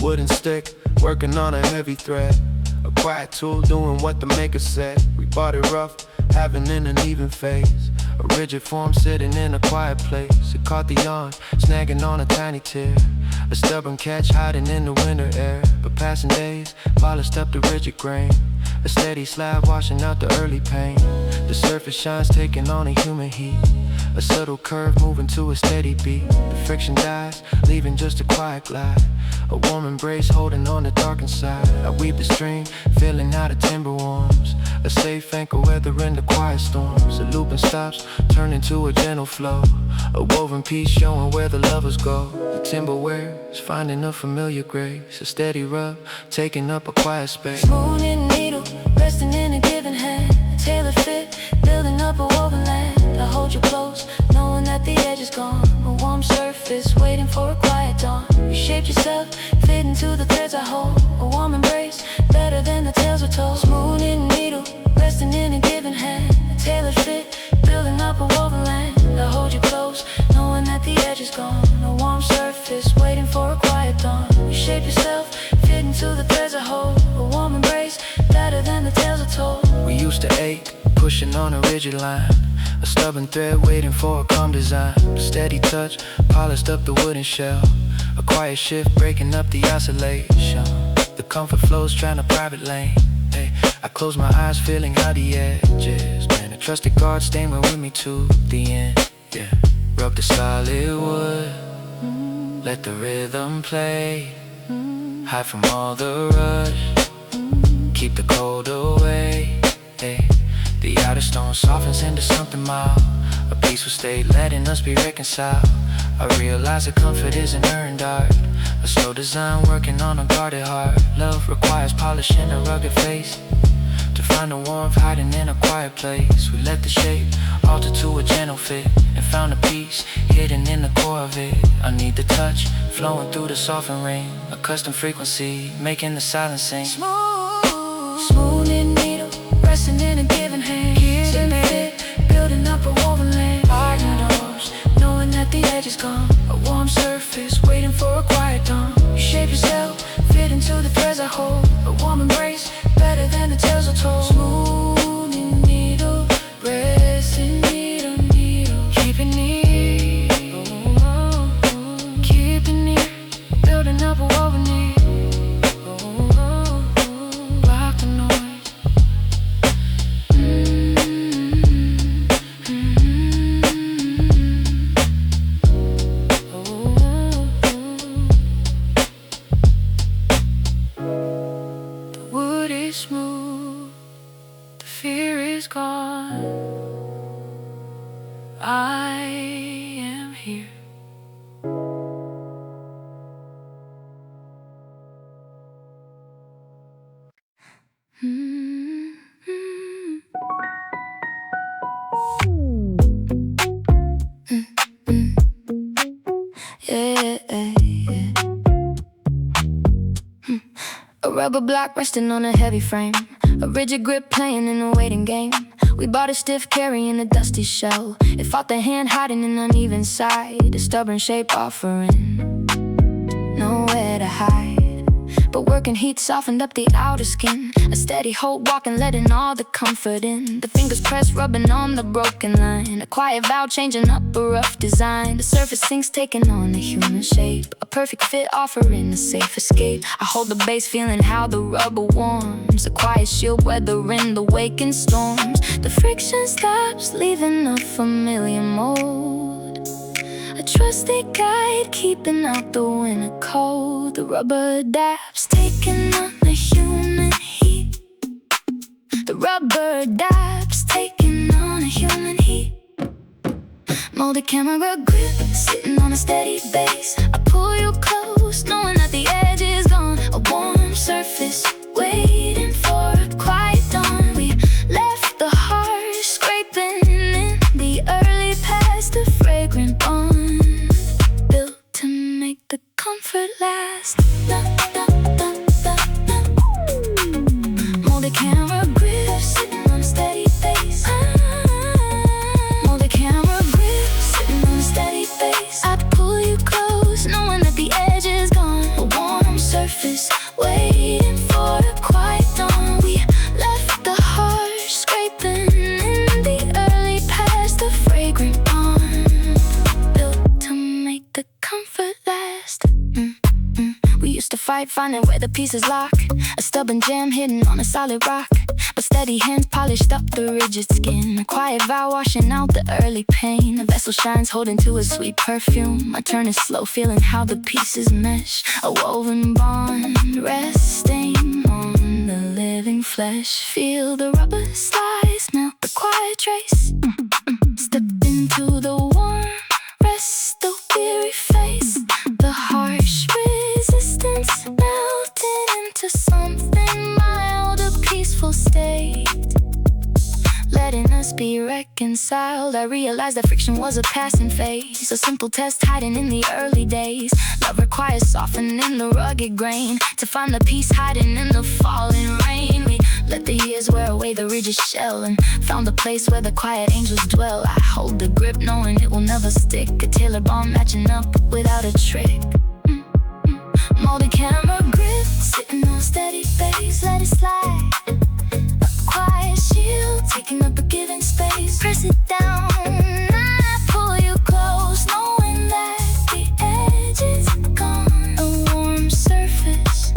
wooden stick, working on a heavy thread. A quiet tool doing what the maker said. We bought it rough, having an uneven phase. A rigid form sitting in a quiet place. It caught the yawn, snagging on a tiny tear. A stubborn catch hiding in the winter air. But passing days polished up the rigid grain. A steady slab washing out the early pain. The surface shines taking on a human heat. A subtle curve moving to a steady beat. The friction dies, leaving just a quiet glide. A warm embrace holding on the darkened side. I weave the stream, feeling how the timber warms. A safe anchor weathering the quiet storms. A looping stops, turning to a gentle flow. A woven piece showing where the lovers go. The timber wears, finding a familiar grace. A steady rub, taking up a quiet space. Moon in the needle, resting in a given hand. A tailor fit, building up a woven land. I hold you close, knowing that the edge is gone. A warm surface, waiting for a quiet dawn. You shaped yourself, fit into the threads I hold. A warm embrace, better than the tales were told. Smooth in the needle, resting in a given hand. A tailored fit, building up a woven land. I hold you close, knowing that the edge is gone. A warm surface, waiting for a quiet dawn. You shape yourself, fit into the threads I hold. A warm embrace, better than the tales are told. We used to ache, pushing on a rigid line. A stubborn thread waiting for a calm design. A steady touch, polished up the wooden shell. A quiet shift breaking up the oscillation. The comfort flows trying to private lane. Hey, I close my eyes feeling how the edges. Man, a trusted guard staying with me to the end. Yeah, rub the solid wood, let the rhythm play. Hide from all the rush, keep the cold away. Hey, the outer stone softens into something mild. A peaceful state letting us be reconciled. I realize that comfort isn't earned art. A slow design working on a guarded heart. Love requires polishing a rugged face. To find the warmth hiding in a quiet place. We let the shape alter to a gentle fit. And found a peace hidden in the core of it. I need the touch flowing through the softened ring. A custom frequency making the silence sing. Smooth in the needle, resting in a given hand. Fit, building up a woven land. Partner doors, knowing that the edge is gone. A warm surface, waiting for a quiet dawn. You shape yourself, fit into the threads I hold. A warm embrace, better than the tales are told. Smooth in the needle, resting needle, needle. Keep it near, keep it near, building up a woven need. Block the noise. Smooth, the fear is gone. I am here. A rubber block resting on a heavy frame. A rigid grip playing in a waiting game. We bought a stiff carrying a dusty shell. It fought the hand hiding an uneven side. A stubborn shape offering nowhere to hide. But working heat softened up the outer skin. A steady hold walking, letting all the comfort in. The fingers pressed, rubbing on the broken line. A quiet vow changing up a rough design. The surface sinks, taking on a human shape. A perfect fit offering a safe escape. I hold the base, feeling how the rubber warms. A quiet shield weathering the waking storms. The friction stops, leaving a familiar mold. A trusted guide, keeping out the winter cold. The rubber adapts, taking on the human heat. The rubber adapts, taking on a human heat. Molded camera grip, sitting on a steady base. I pull you close, knowing that the edge is gone. A warm surface, waiting for a quiet dawn. We left the harsh scraping in the early past. The fragrant bond built to make the comfort last. Molded camera grip, sitting on a steady base. Molded camera grip, sitting on a steady base. I pull you close, knowing that the edge is gone. A warm surface, tight, finding where the pieces lock. A stubborn gem hidden on a solid rock, but steady hands polished up the rigid skin. A quiet vow washing out the early pain. A vessel shines holding to a sweet perfume. My turn is slow, feeling how the pieces mesh. A woven bond resting on the living flesh. Feel the rubber slice, melt the quiet trace. Step into the warm rest, the weary face. The harsh resistance melting into something mild, a peaceful state, letting us be reconciled. I realized that friction was a passing phase, a simple test hiding in the early days. Love requires softening the rugged grain to find the peace hiding in the falling rain. We let the years wear away the rigid shell and found a place where the quiet angels dwell. I hold the grip knowing it will never stick, a tailored bond matching up without a trick. Molded camera grip, sitting on steady base, let it slide. A quiet shield, taking up a given space. Press it down, I pull you close, knowing that the edge is gone. A warm surface,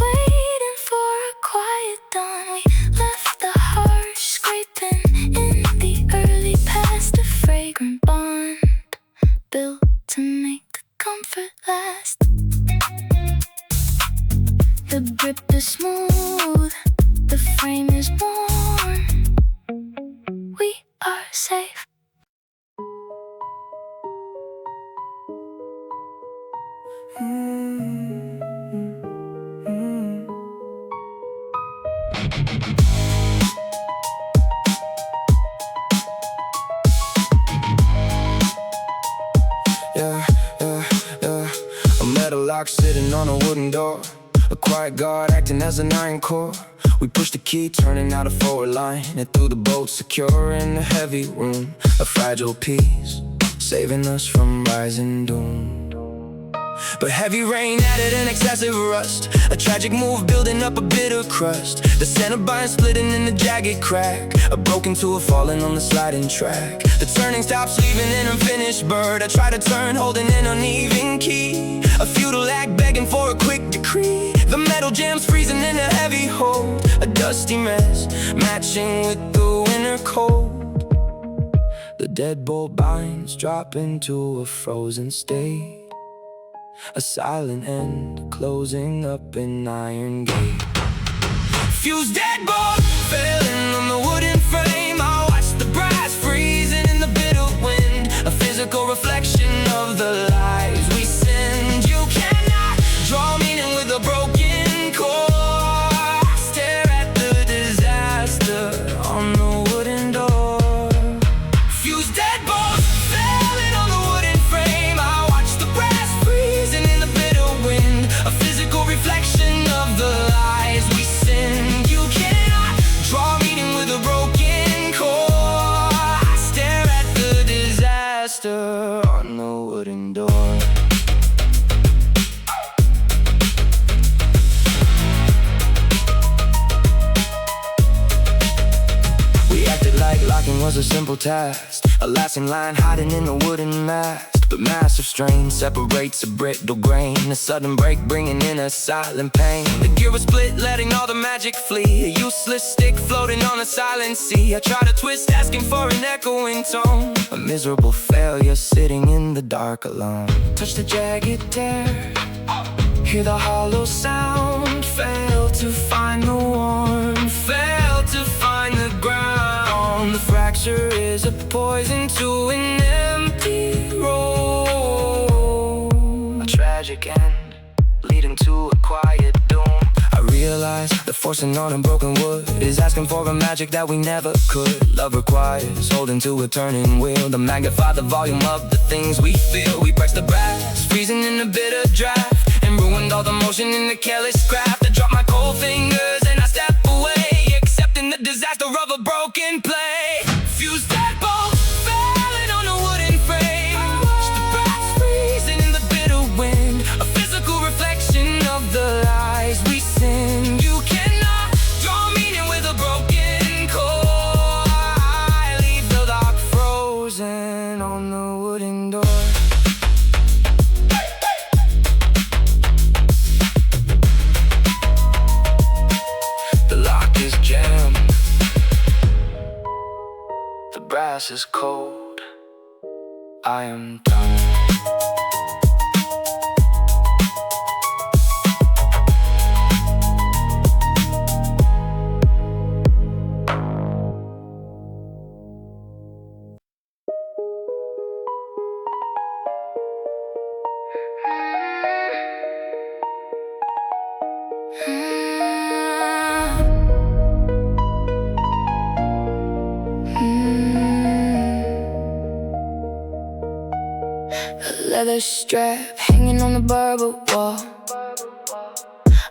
waiting for a quiet dawn. We left the harsh scraping in the early past, a fragrant bond built to make the comfort last. The grip is smooth, the frame is warm. We are safe. Yeah, yeah, yeah. A metal lock sitting on a wooden door. A quiet guard acting as an iron core. We push the key, turning out a forward line, and through the bolt, secure in the heavy room. A fragile piece, saving us from rising doom. But heavy rain added an excessive rust, a tragic move building up a bitter crust. The center bind splitting in the jagged crack, a broken tool falling on the sliding track. The turning stops, leaving an unfinished bird. I try to turn, holding an uneven key, a futile act begging for a quick decree. The metal jams freezing in a heavy hold, a dusty mess matching with the winter cold. The deadbolt binds drop into a frozen state, a silent end closing up an iron gate. Fused deadbolt failing on the wooden frame. I watch the brass freezing in the bitter wind, a physical reflection of the lies we send. You cannot draw meaning with a broken core. Stare at the disaster on the wooden door. Fused deadbolt failing on the wooden frame. I watch the brass freezing in the bitter wind, a physical reflection of the lies we send. You cannot draw meaning with a broken core. Stare at the disaster on the wooden door. Locking was a simple task, a lasting line hiding in the wooden mast. But massive strain separates a brittle grain, a sudden break bringing in a silent pain. The gear was split, letting all the magic flee, a useless stick floating on a silent sea. I try to twist, asking for an echoing tone, a miserable failure sitting in the dark alone. Touch the jagged tear, hear the hollow sound, fail to find the warmth, fail to find the ground. The fracture is a poison to an empty road, a tragic end leading to a quiet doom. I realize the forcing on a broken wood is asking for a magic that we never could. Love requires holding to a turning wheel to magnify the volume of the things we feel. We press the brass, freezing in a bitter draft, and ruined all the motion in the careless craft. I drop my cold fingers and I step away, accepting the disaster of a broken play. Fused deadbolt failing on a wooden frame. Watch the brass freezing in the bitter wind, a physical reflection of the lies we send. You cannot draw meaning with a broken core. I leave the lock frozen on the wooden door. glass is cold. I am done. Leather strap hanging on the barber wall.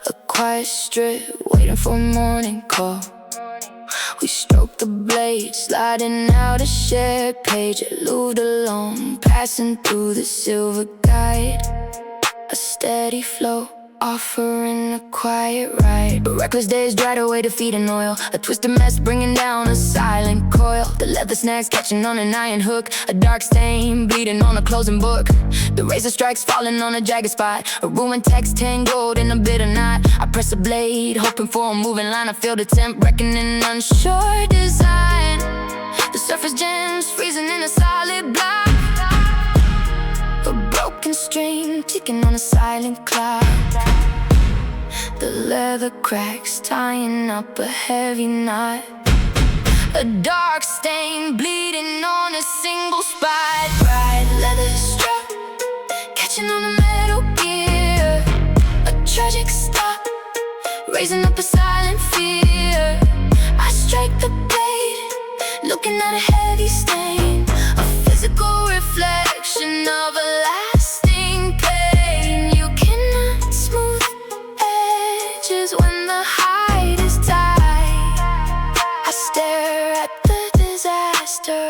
A quiet strip waiting for a morning call. We stroke the blade, sliding out a shared page. It moved along, passing through the silver guide. A steady flow, offering a quiet ride. But reckless days dried away defeating oil. A twisted mess bringing down a silent coil. The leather snags catching on an iron hook. A dark stain bleeding on a closing book. The razor strikes falling on a jagged spot. A ruined text tangled in a bitter knot. I press a blade, hoping for a moving line. I feel the temp reckoning, unsure design. The surface jams freezing in a solid block. A broken string ticking on a silent clock. The leather cracks tying up a heavy knot. A dark stain bleeding on a single spot. Bright leather strap catching on a metal gear. A tragic stop raising up a silent fear. I strike the blade, looking at a heavy stain. A physical reflection of a lasting pain. You cannot smooth edges when the hide is tight. I stare at the disaster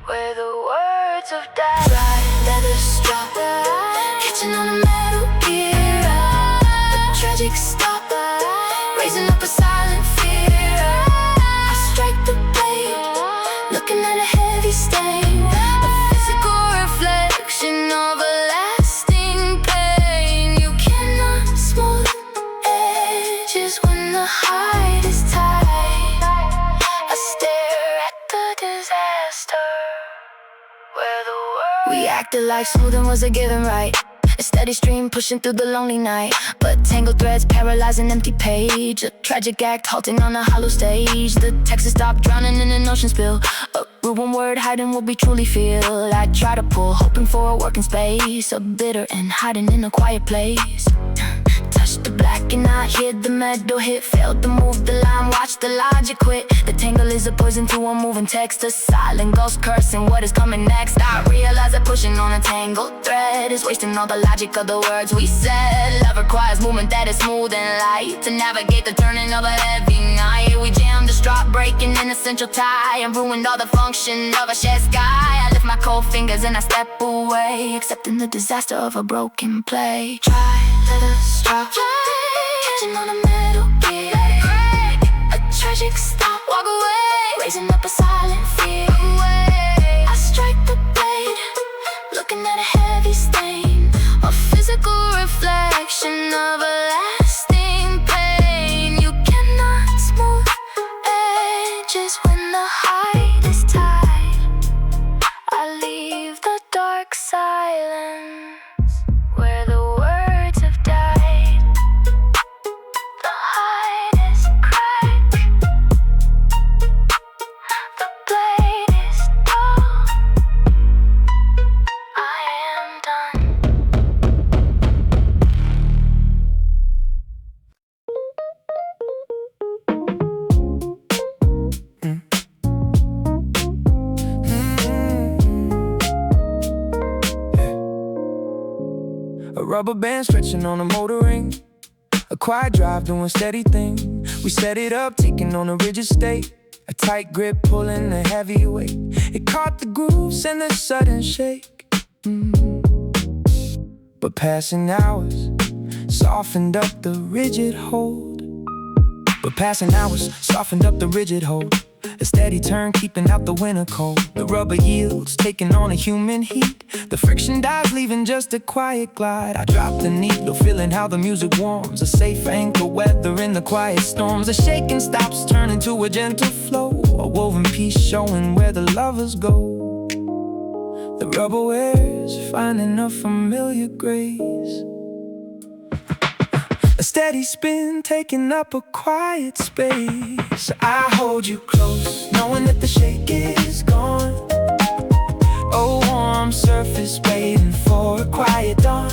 where the words have died. Dry leather strap catching on a metal gear. A tragic stop raising up a silent fear. I strike the blade, looking at a heavy stain. A physical reflection of a lasting pain. You cannot smooth edges when the hide is tight. I stare at the disaster where the world. We acted like smoothing was a given right. A steady stream pushing through the lonely night. But tangled threads paralyze an empty page. A tragic act halting on a hollow stage. The text is stopped drowning in an ocean spill. A ruined word hiding what we truly feel. I try to pull, hoping for a working space. A bitter and hiding in a quiet place. Touched the black and I hid the metal hit. Failed to move the line, watch the logic quit. The tangle is a poison to a moving text. A silent ghost cursing what is coming next. I realize that pushing on a tangled thread is wasting all the logic of the words we said. Love requires movement that is smooth and light to navigate the turning of a heavy night. We jammed the strop, breaking an essential tie, and ruined all the function of a shared sky. I lift my cold fingers and I step away, accepting the disaster of a broken play. Try leather strap catching on a metal gear. A tragic stop, walk away, raising up a silent fear. I strike the blade, looking at a heavy stain. A physical reflection of a lasting pain. You cannot smooth edges when the hide is tight. I leave the dark silence where the words have died. The hide is cracked. The blade is dull. I am done. A rubber band stretching on a motor ring. A quiet drive doing steady thing. We set it up, taking on a rigid state. A tight grip pulling a heavy weight. It caught the grooves and the sudden shake. But passing hours softened up the rigid hold. But passing hours softened up the rigid hold. A steady turn, keeping out the winter cold. The rubber yields, taking on a human heat. The friction dies, leaving just a quiet glide. I drop the needle, feeling how the music warms. A safe anchor, weather in the quiet storms. A shaking stops, turning to a gentle flow. A woven piece showing where the lovers go. The rubber wears, finding a familiar grace. A steady spin, taking up a quiet space. I hold you close, knowing that the shake is gone. A warm surface waiting for a quiet dawn.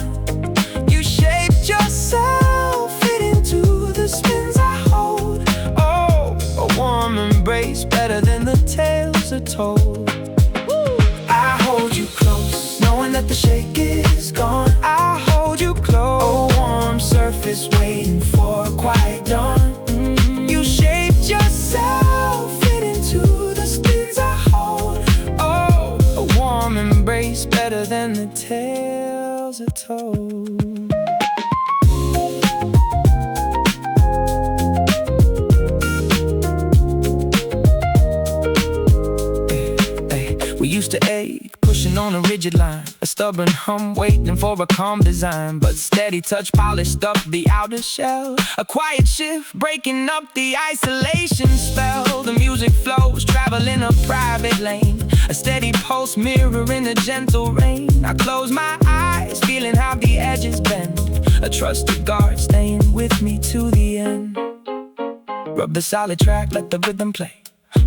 You shaped yourself, fit into the spins I hold. Oh, a warm embrace, better than the tales are told. I hold you close, knowing that the shake is gone. I hold you close, a warm surface waiting for a quiet dawn. You shaped yourself, fit into the spins I hold. Oh, a warm embrace, better than the tales are told. We used to ache, pushing on a rigid line. A stubborn hum, waiting for a calm design. But steady touch polished up the outer shell. A quiet shift, breaking up the isolation spell. The music flows, traveling a private lane. A steady pulse, mirroring a gentle rain. I close my eyes, feeling how the edges bend. A trusted guard, staying with me to the end. Rub the solid track, let the rhythm play.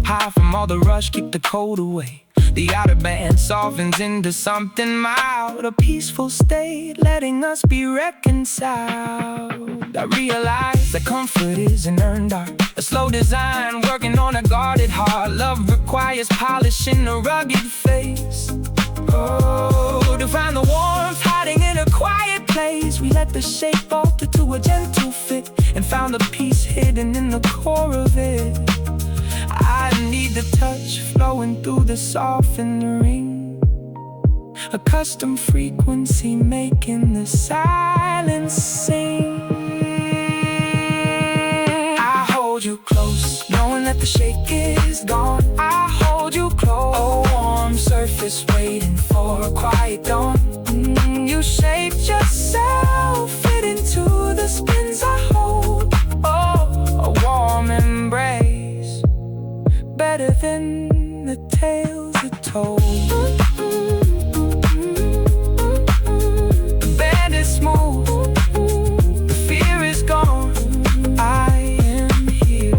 High from all the rush, keep the cold away. The outer band softens into something mild. A peaceful state, letting us be reconciled. I realize that comfort is an earned art. A slow design, working on a guarded heart. Love requires polishing a rugged face. Oh, to find the warmth hiding in a quiet place. We let the shape alter to a gentle fit, and found the peace hidden in the core of it. I need the touch flowing through the softened ring. A custom frequency making the silence sing. I hold you close, knowing that the shake is gone. I hold you close, a warm surface waiting for a quiet dawn. You shaped yourself, fit into the spins I hold. Oh, a warm embrace, better than the tales are told. The band is smooth, the fear is gone. I am here.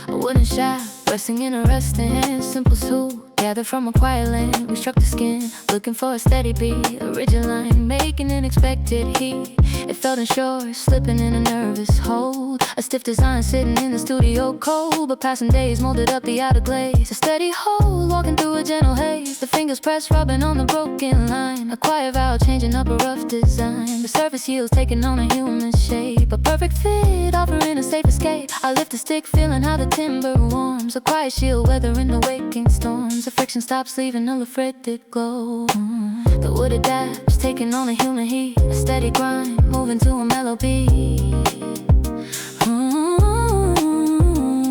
A wooden shaft, resting in a resting hand. Simple tool, gathered from a quiet land. We struck the skin, looking for a steady beat. A rigid line, making unexpected heat. It felt unsure, slipping in a nervous hold. A stiff design sitting in the studio cold, but passing days molded up the outer glaze. A steady hold, walking through a gentle haze. The fingers pressed, rubbing on the broken line. A quiet vowel, changing up a rough design. The surface yields, taking on a human shape. A perfect fit, offering a safe escape. I lift the stick, feeling how the timber warms. A quiet shield, weathering the waking storms. The friction stops, leaving a reflected glow. The wood adapts, taking on a human heat. A steady grind, moving to a mellow beat.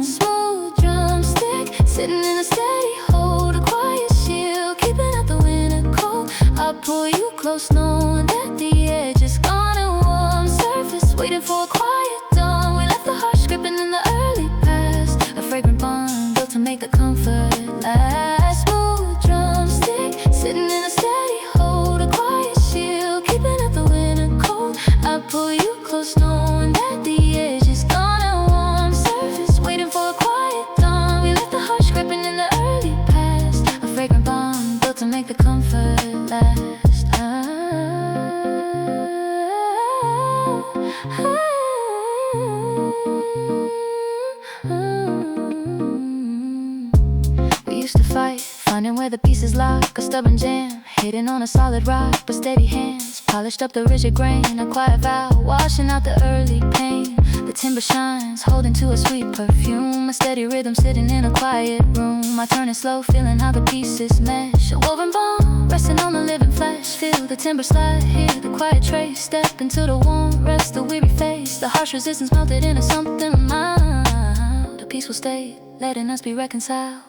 Smooth drumstick, sitting in a steady hold. A quiet shield, keeping out the winter cold. I pull you close, knowing that the edge is gone. And warm surface, waiting for a quiet dawn. We left the harsh gripping in the early past. A fragrant bond built to make the comfort last. Smooth drumstick, sitting in a steady hold. A quiet shield, keeping out the winter cold. I pull you close, knowing that the edge is gone. And warm surface, waiting for a quiet dawn. We left the harsh gripping in the early past. A fragrant bond built to make the comfort last. where the pieces lock. A stubborn jam, hidden on a solid rock, but steady hands polished up the rigid grain. A quiet vow, washing out the early pain. The timber shines, holding to a sweet perfume. A steady rhythm sitting in a quiet room. I turn it slow, feeling how the pieces mesh. A woven bond, resting on the living flesh. Feel the timber slide, hear the quiet trace. Step into the warm rest, the weary face. The harsh resistance melted into something mild. A peaceful state, letting us be reconciled.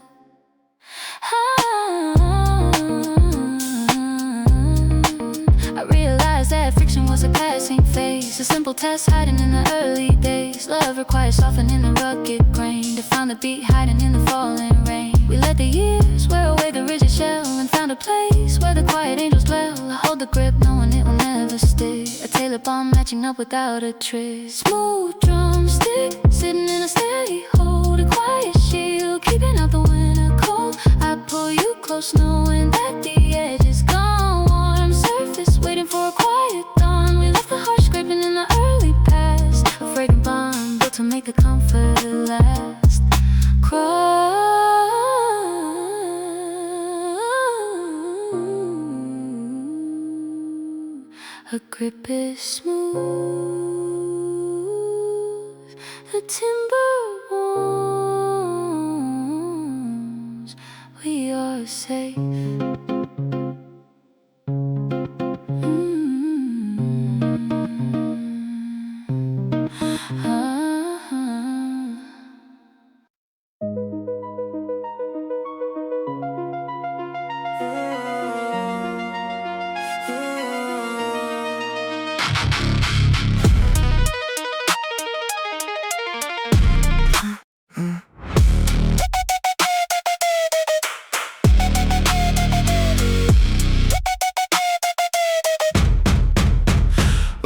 I realized that friction was a passing phase. A simple test hiding in the early days. Love requires softening the rugged grain to find the beat hiding in the falling rain. We let the years wear away the rigid shell and found a place where the quiet angels dwell. I hold the grip knowing it will never stick. A tailored bomb matching up without a trick. Smooth drumstick sitting in a steady hold. A quiet shield keeping out the winter cold. I pull you close knowing that the edge is gone. Warm surface waiting for a quiet dawn. We left the harsh scraping in the early past. A fragrant bond built to make the comfort last. Her grip is smooth, the timber warms. We are safe.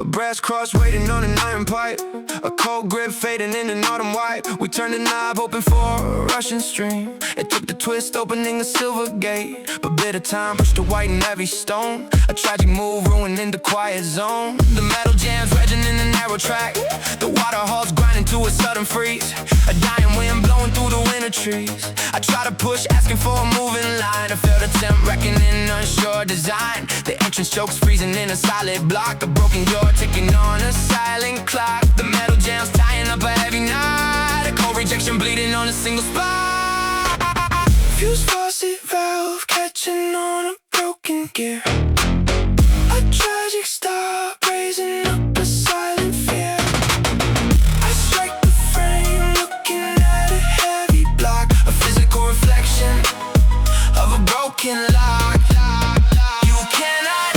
Brass cross waiting on an iron pipe. A cold grip fading in an autumn white. We turned the knob hoping for a rushing stream. It took the twist opening a silver gate, but bitter time pushed to white and heavy stone. A tragic move ruining the quiet zone. The metal jams wedging in the narrow track. The water halls grinding to a sudden freeze. A dying wind blowing through the winter trees. I try to push asking for a moving line. I felt a temp reckoning unsure design. The entrance chokes freezing in a solid block. A broken door ticking on a silent clock. The metal jams tying up a heavy knot. A cold rejection bleeding on a single spot. Fuse faucet valve catching on a broken gear. A tragic stop raising up a silent fear. I strike the frame looking at a heavy block. A physical reflection of a broken lock. You cannot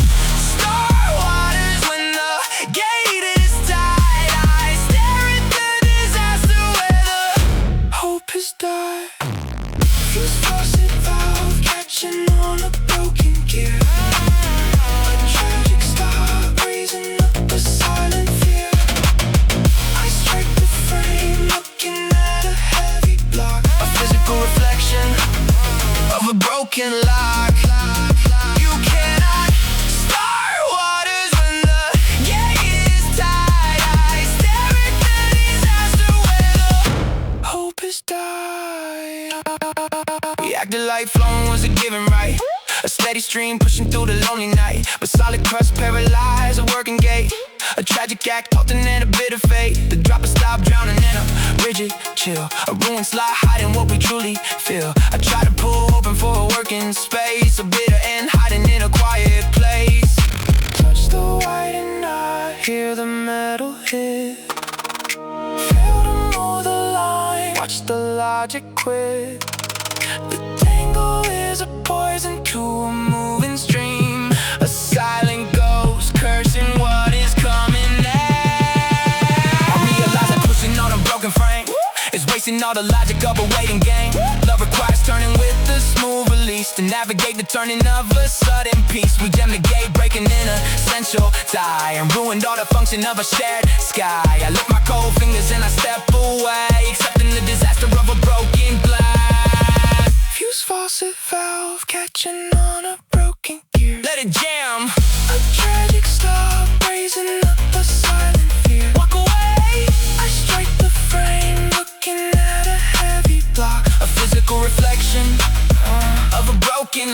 start waters when the gate is tied. I stare at the disaster where the hope has died. Fuse faucet valve catching on a broken gear. A tragic stop raising up a silent fear. I strike the frame looking at a heavy block. A physical reflection of a broken lock. You cannot start waters when the gate is tied. I stare at the disaster where the hope has died. We acted like flowing was a given right. A steady stream pushing through the lonely night. But solid crust paralyzed a working gate. A tragic act halting in a bit of fate. The dropper stop drowning in a rigid chill. A ruined slot hiding what we truly feel. I try to pull open for a working space. A bitter end hiding in a quiet place. Touch the white and I hear the metal hit. Fail to move the line, watch the logic quit. The tangle is a poison to a moving stream. A silent ghost cursing what is coming next. I realize that pushing on a broken frame is wasting all the logic of a waiting game. Love requires turning with a smooth release to navigate the turning of a sudden peace. We jam the gate, breaking in a essential tie, and ruined all the function of a shared sky. I lift my cold fingers and I step away, accepting the disaster of a broken glass. Fuse faucet valve catching on a broken gear. Let it jam. A tragic stop raising up a silent fear. Walk away. I strike the frame looking at a heavy block. A physical reflection of a broken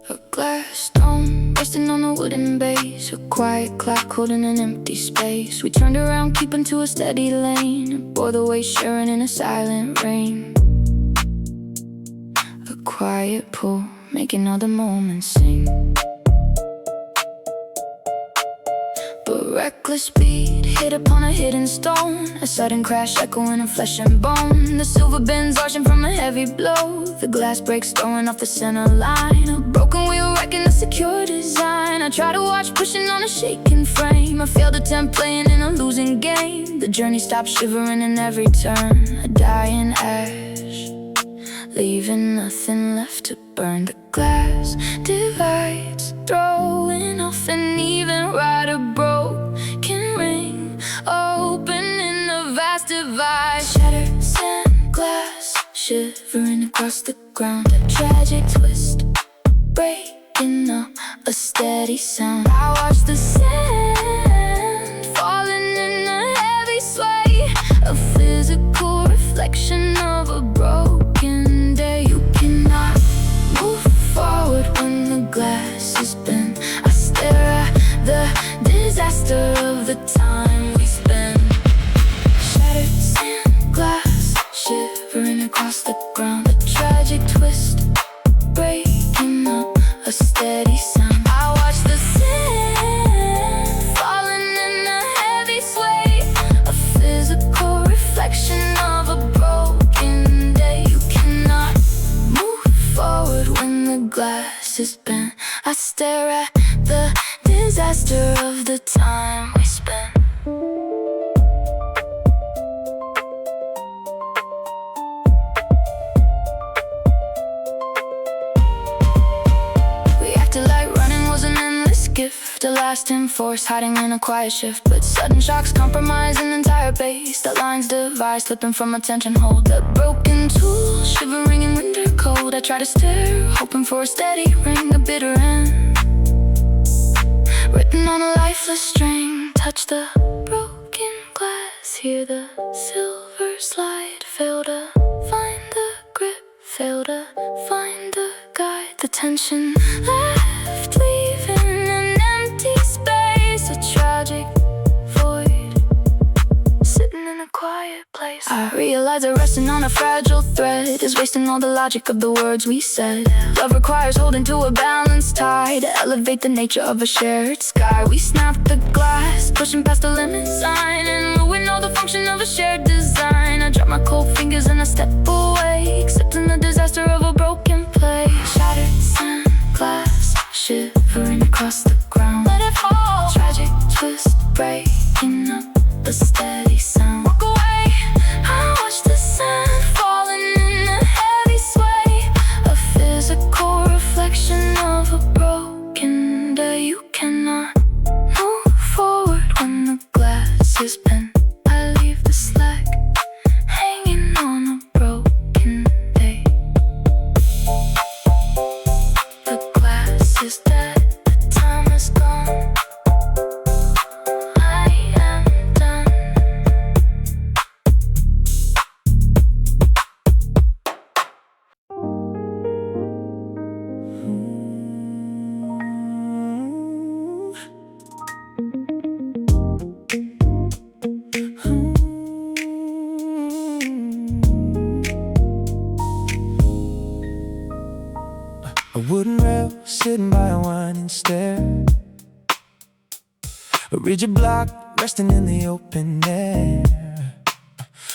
A glass dome resting on a wooden base, a quiet clock holding an empty space. We turned around, keeping to a steady lane, bore the way sharing in a silent rain. A quiet pool, making all the moments sing. But reckless speed hit upon a hidden stone, a sudden crash echoing in flesh and bone. The silver bends arching from a heavy blow, the glass breaks throwing off the center line. A broken wheel wrecking a secure design. I try to watch pushing on a shaking frame, a failed attempt playing in a losing game. The journey stops shivering in every turn, a dying ash, leaving nothing left to burn. The glass divides, throwing off an even ride. A broken ring open in a vast divide. Shattered sandglass shivering across the ground, a tragic twist breaking up a steady sound. I watch the sand falling in a heavy sway, a physical reflection of a broken day. You cannot move forward when the glass is bent. I stare at the disaster of the time we spend. Shattered sandglass shivering across the ground, a tragic twist breaking up a steady sound. I watch the sand falling in a heavy sway, a physical reflection of a broken day. You cannot move forward when the glass is bent. I stare at the disaster of the time we spent. We acted like running was an endless gift, a lasting force hiding in a quiet shift. But sudden shocks compromise an entire base. The lines divide, slipping from a tension hold. A broken tool shivering in winter cold. I try to stare, hoping for a steady ring, a bitter end written on a lifeless string. Touch the broken glass, hear the silver slide. Fail to find the grip, fail to find the guide. The tension left, leaving an empty space, a tragic void sitting in a quiet place. I realize that resting on a fragile thread is wasting all the logic of the words we said. Love requires holding to a balanced tide to elevate the nature of a shared sky. We snap the glass, pushing past the limit sign, and ruin all the function of a shared design. I drop my cold fingers and I step away, accepting the disaster of a broken place. Shattered sandglass shivering across the ground. Let it fall, tragic twist breaking up a steady sound. Walk away, I watch the sand falling in a heavy sway, a physical reflection of a broken day. You cannot move forward when the glass is bent. I leave the slack hanging on a broken day. The glass is dead, the time is gone. I am done. A wooden rail sitting by a winding stair, a rigid block resting in the open air.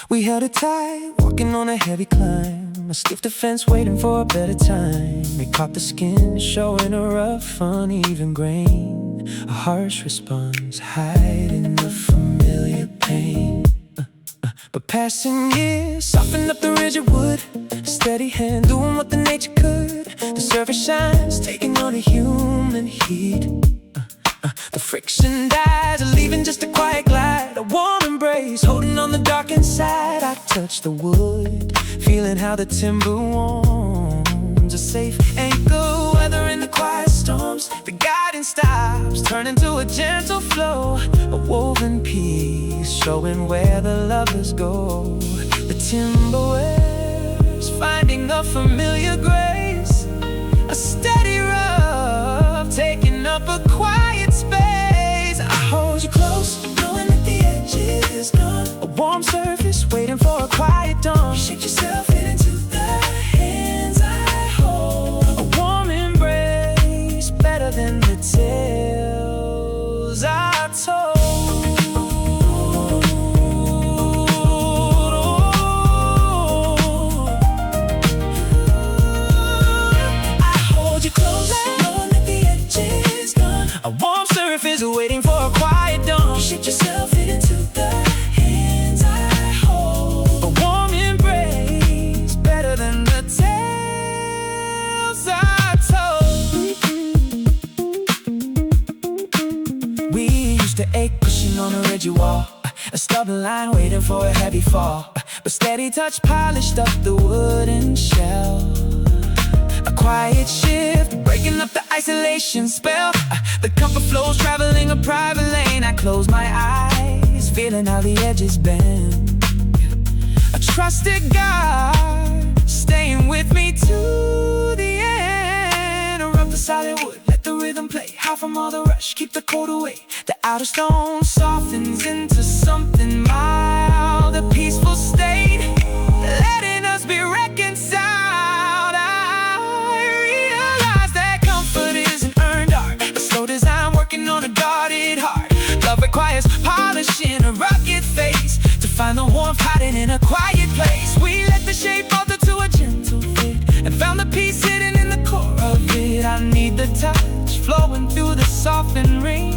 We held it tight, walking on a heavy climb, a stiff defense waiting for a better time. We caught the skin showing a rough, uneven grain, a harsh response hiding the familiar pain. But passing years softened up the rigid wood, a steady hand doing what the nature could. The surface shines, taking on a human heat. The friction dies, leaving just a quiet glide, a warm embrace, holding on the dark inside. I touch the wood, feeling how the timber warms, a safe anchor, weathering the quiet storms. The guiding stops, turning to a gentle flow, a woven piece, showing where the lovers go. The timber wears, finding a familiar grace, a steady rub rigid wall, a stubborn line waiting for a heavy fall. But steady touch polished up the wooden shell. A quiet shift, breaking up the isolation spell. The comfort flows traveling a private lane. I close my eyes, feeling how the edges bend. A trusted guide, staying with me to the end. Rub the solid wood, let the rhythm play. Hide from all the rush, keep the cold away. The outer stone softens into something mild, a peaceful state, letting us be reconciled. I realize that comfort isn't earned art, a slow design working on a guarded heart. Love requires polishing a rugged face to find the warmth hiding in a quiet place. We let the shape alter to a gentle fit and found the peace hidden in the core of it. I need the touch flowing through the softened ring,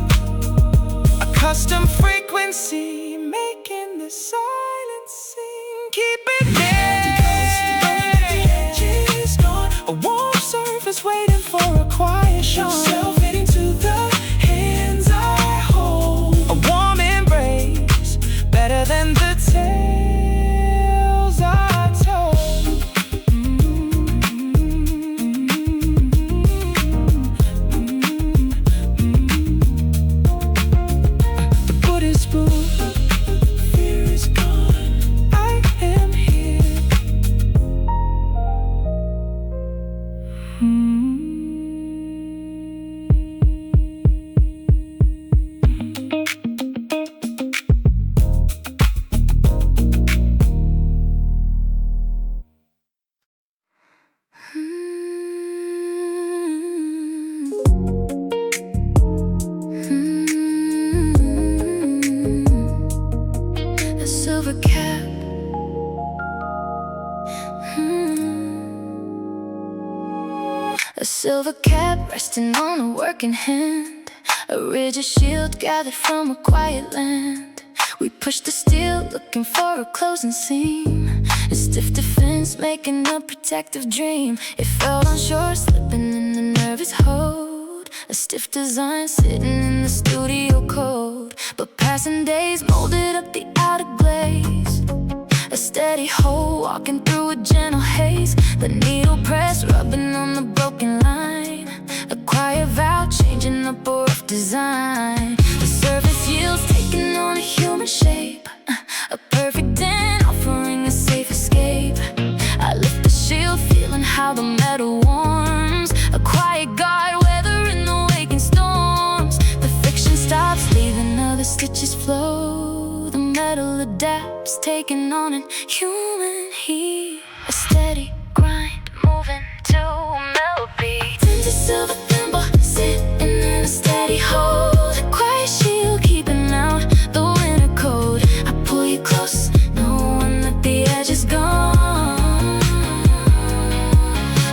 a custom frequency making the silence sing. Keep it there, edges gone, a warm surface waiting for a quiet show. Yourself fitting to the hands I hold, a warm embrace, better than the tales I told. The Buddhist moon, fear is gone, I am here. A silver cap, a silver cap resting on a working hand, a rigid shield gathered from a quiet land. We pushed the steel looking for a closing seam, a stiff defense making a protective dream. It felt unsure, slipping in the nervous hold, a stiff design sitting in the studio cold. But passing days molded up the outer glaze, a steady hold walking through a gentle haze. The needle press rubbing on the broken line, a quiet vow changing up a rough design. The surface yields taking on a human shape, a perfect dent offering a safe escape. I lift the shield feeling how the metal warms, a quiet guard weathering the waking storms. The friction stops leaving other stitches flow, the metal adapts taking on an human heat. A steady grind moving to a melody. Tinted silver thimble sitting in a steady hold, a quiet shield keeping out the winter cold. I pull you close, knowing that the edge is gone.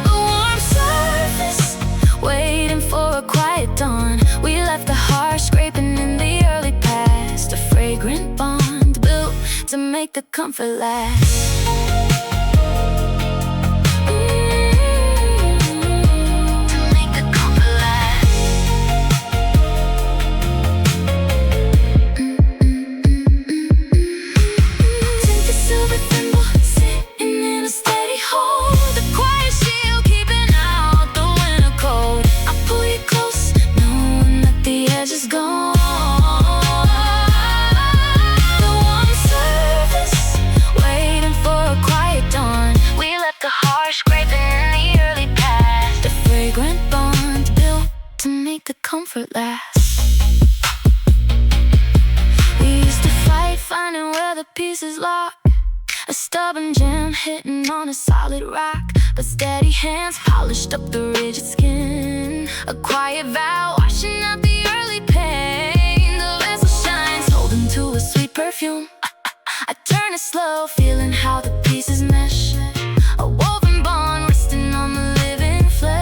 A warm surface waiting for a quiet dawn. We left the harsh scraping in the early past, a fragrant bond built to make the comfort last. Comfort last. We used to fight, finding where the pieces lock, a stubborn jam hitting on a solid rock. But steady hands polished up the rigid skin, a quiet vow washing out the early pain. The vessel shines, holding to a sweet perfume. I turn it slow, feeling how the pieces mesh, a woven bond resting on the living flesh.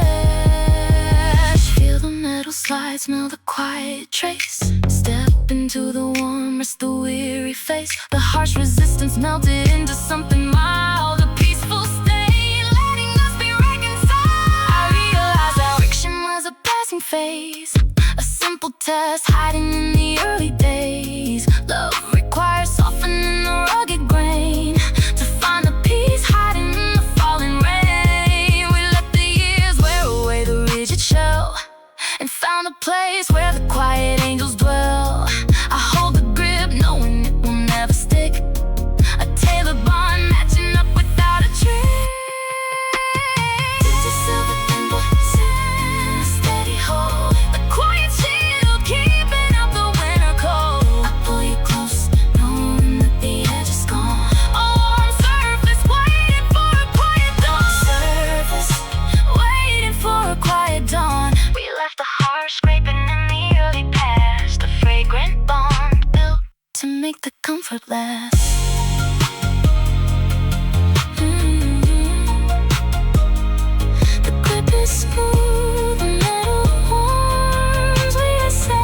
Feel the metal slide, smell the quiet trace, step into the warm, rest the weary face. The harsh resistance melted into something mild, a peaceful state, letting us be reconciled. I realized that friction was a passing phase, a simple test hiding in the early days. Love place where the quiet angels dwell. I hold the grip knowing it will never stick. A tailored bond matching up without a trick. It's a silver thimble, a steady hold. The quiet shield keeping out the winter cold. I pull you close, knowing that the edge is gone. A warm surface waiting for a quiet dawn. Surface waiting for a quiet dawn. We left the harsh scraping in the early past. A fragrant bond built to make the comfort last. The grip is smooth, the metal warms, we are safe.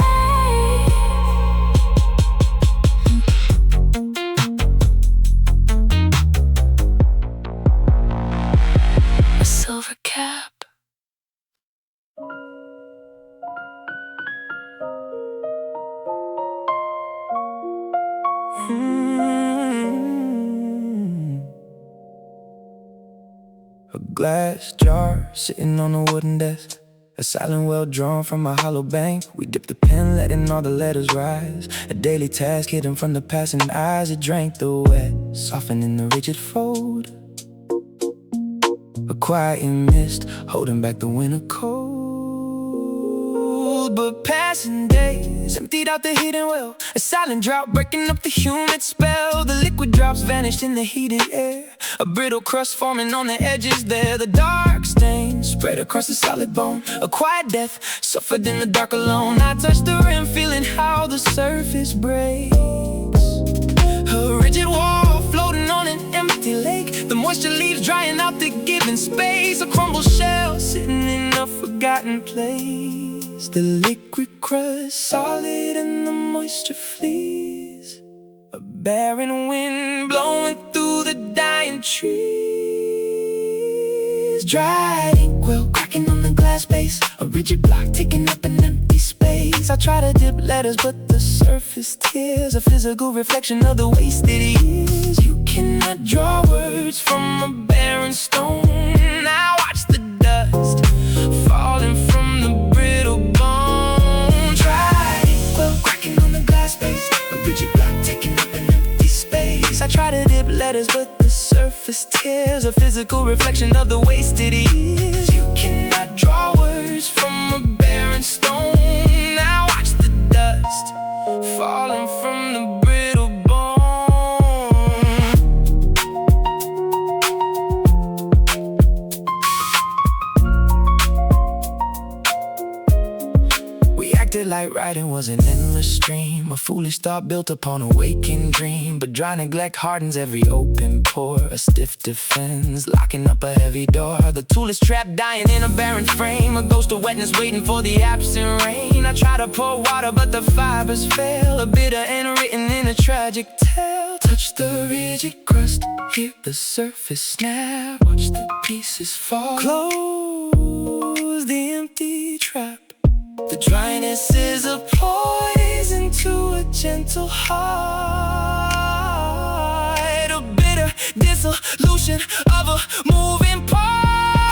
A silver cap. A glass jar sitting on a wooden desk. A silent well drawn from a hollow bank. We dipped the pen, letting all the letters rise. A daily task hidden from the passing eyes. It drank the wet, softening the rigid fold. A quiet mist holding back the winter cold. But passing days emptied out the hidden well. A silent drought breaking up the humid spell. The liquid drops vanished in the heated air. A brittle crust forming on the edges there. The dark stains spread across the solid bone. A quiet death suffered in the dark alone. I touched the rim, feeling how the surface breaks. A rigid wall floating on an empty lake. The moisture leaves drying out the given space. A crumbled shell sitting in a forgotten place. The liquid crust solid and the moisture flees. A barren wind blowing through the dying trees. Dried inkwell cracking on the glass base. A rigid block taking up an empty space. I try to dip letters but the surface tears. A physical reflection of the wasted years. You cannot draw words from a barren stone. I watch the dust falling from the brittle bone. Dried inkwell cracking on the glass base. A rigid block taking up an empty space. I try to dip letters but the surface tears. A physical reflection of the wasted years. You cannot draw words from a barren stone. I watch the dust falling from the brittle bone. We acted like writing was an endless stream. A foolish thought built upon a waking dream. But dry neglect hardens every open pore. A stiff defense locking up a heavy door. The tool is trapped dying in a barren frame. A ghost of wetness waiting for the absent rain. I try to pour water but the fibers fail. A bitter end written in a tragic tale. Touch the rigid crust, hear the surface snap. Watch the pieces fall. Close the empty trap. The dryness is a poison to a gentle heart. A bitter dissolution of a moving part.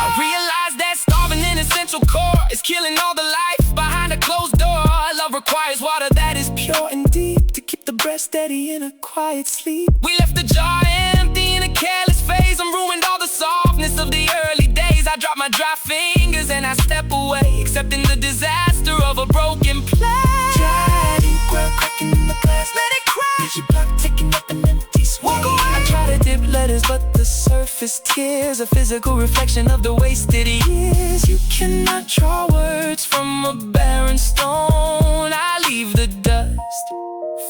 I realize that starving in essential core is killing all the life behind a closed door. Love requires water that is pure and deep to keep the breath steady in a quiet sleep. We left the jar empty in a careless phase. I'm ruined all the softness of the early days. I drop my dry fingers and I step away, accepting the disaster of a broken place. Dried inkwell cracking in the glass, let it crack. Rigid block taking up an empty space. Walk away. I try to dip letters but the surface tears. A physical reflection of the wasted years. You cannot draw words from a barren stone. I leave the dust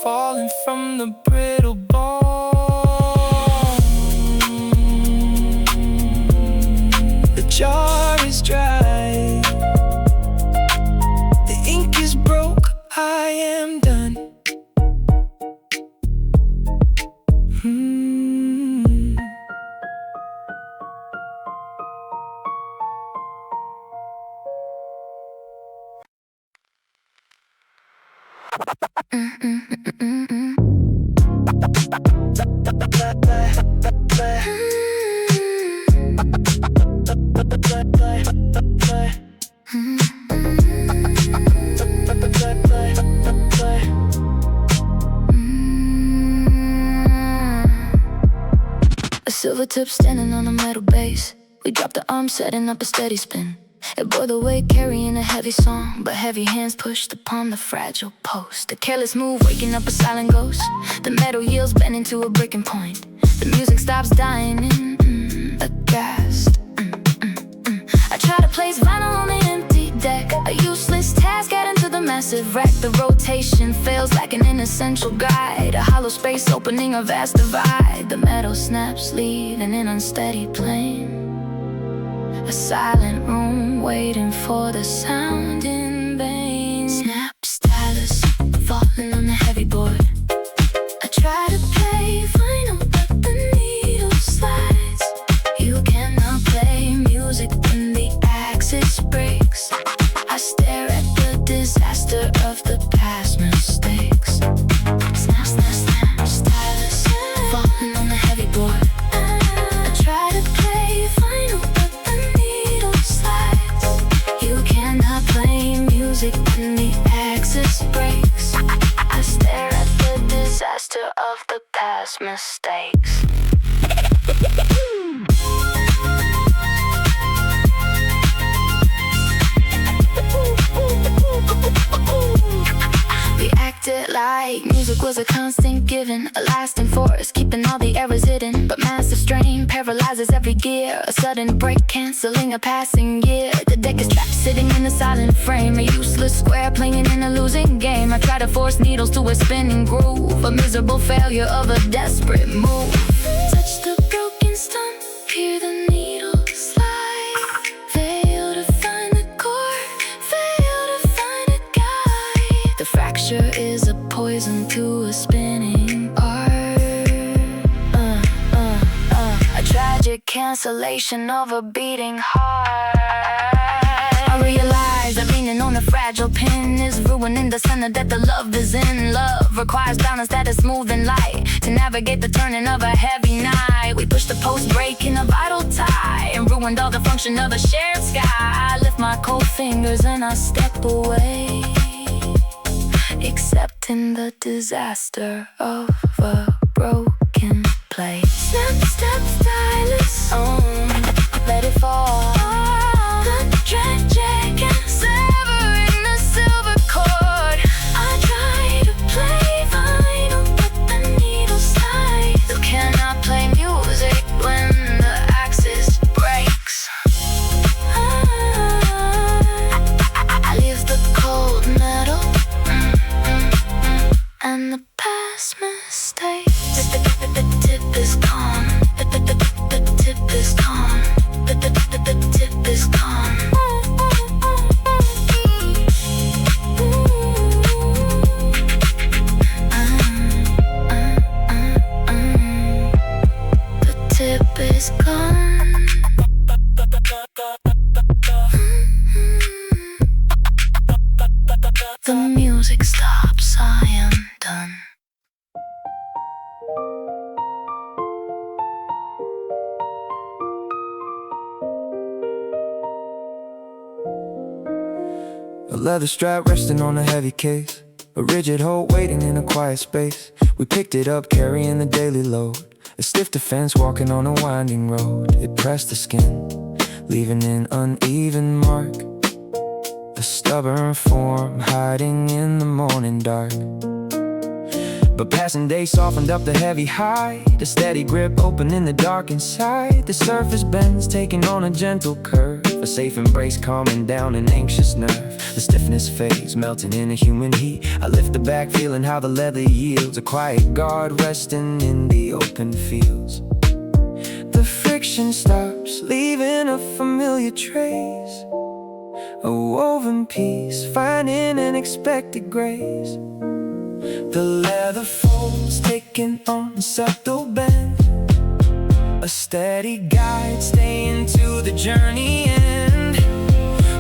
falling from the brittle bone. The jar is dry, the ink is broke, I am done. Silver tip standing on a metal base. We drop the arm setting up a steady spin. It bore the weight carrying a heavy song, but heavy hands pushed upon the fragile post. A careless move waking up a silent ghost. The metal yields bending to a breaking point. The music stops dying in aghast. I try to place vinyl on the empty deck. A useless task adding to the massive wreck. The rotation fails like an inessential guide. A hollow space opening a vast divide. The metal snaps, leaving an unsteady plane. A silent room waiting for the sound in vain. Snap stylus falling on the heavy board. I try to play vinyl but the needle slides. You cannot play music when the axis breaks. I stare at the disaster of the past mistakes. Snap, snap, snap, stylus falling on the heavy board. I try to play vinyl but the needle slides. You cannot play music when the axis breaks. I stare at the disaster of the past mistakes. We acted like music was a constant given, a lasting force, keeping all the errors hidden. But massive strain paralyzes every gear, a sudden break cancelling a passing year. The deck is trapped sitting in a silent frame, a useless square playing in a losing game. I try to force needles to a spinning groove, a miserable failure of a desperate move. Touch the broken stump, hear the needle slide. Fail to find the chord, fail to find a guide. The fracture is a poison to a spinning art. A tragic cancellation of a beating heart. I realize that leaning on a fragile pin is ruining the center that the love is in. Love requires balance that is smooth and light to navigate the turning of a heavy night. We pushed the post break in a vital tie and ruined all the function of a shared sky. I lift my cold fingers and I step away, accepting the disaster of a broken place. Snap, step, stylus let it fall. The tragic and severing the silver cord. I try to play vinyl but the needle slides. You cannot play music when the axis breaks. I leave the cold metal and the past mistakes. The tip is gone. The tip is gone. The tip is gone. The tip is gone. The music stops, I am done. A leather strap resting on a heavy case, a rigid hold waiting in a quiet space. We picked it up carrying the daily load, a stiff defense walking on a winding road. It pressed the skin, leaving an uneven mark, a stubborn form hiding in the morning dark. But passing days softened up the heavy hide, a steady grip opening the dark inside. The surface bends, taking on a gentle curve, a safe embrace calming down an anxious nerve. The stiffness fades, melting in a human heat. I lift the back, feeling how the leather yields, a quiet guard resting in the open fields. The friction stops, leaving a familiar trace, a woven piece, finding an expected grace. The leather folds, taking on a subtle bend, a steady guide, staying to the journey end.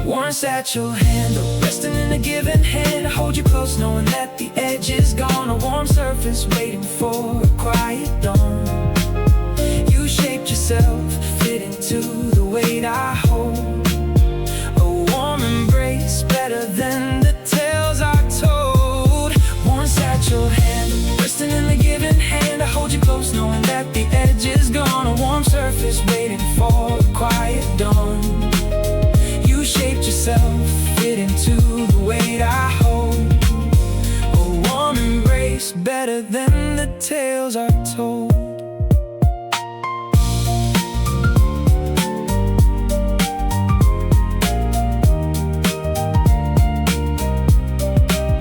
Worn satchel handle, resting in a given hand. I hold you close, knowing that the edge is gone. A warm surface, waiting for a quiet dawn. You shaped yourself, fit into the weight I hold. A warm embrace, better than the tales I told. Worn satchel handle, resting in the given hand. I hold you close, knowing that the edge is gone. A warm yourself, fit into the weight I hold. A warm embrace, better than the tales are told.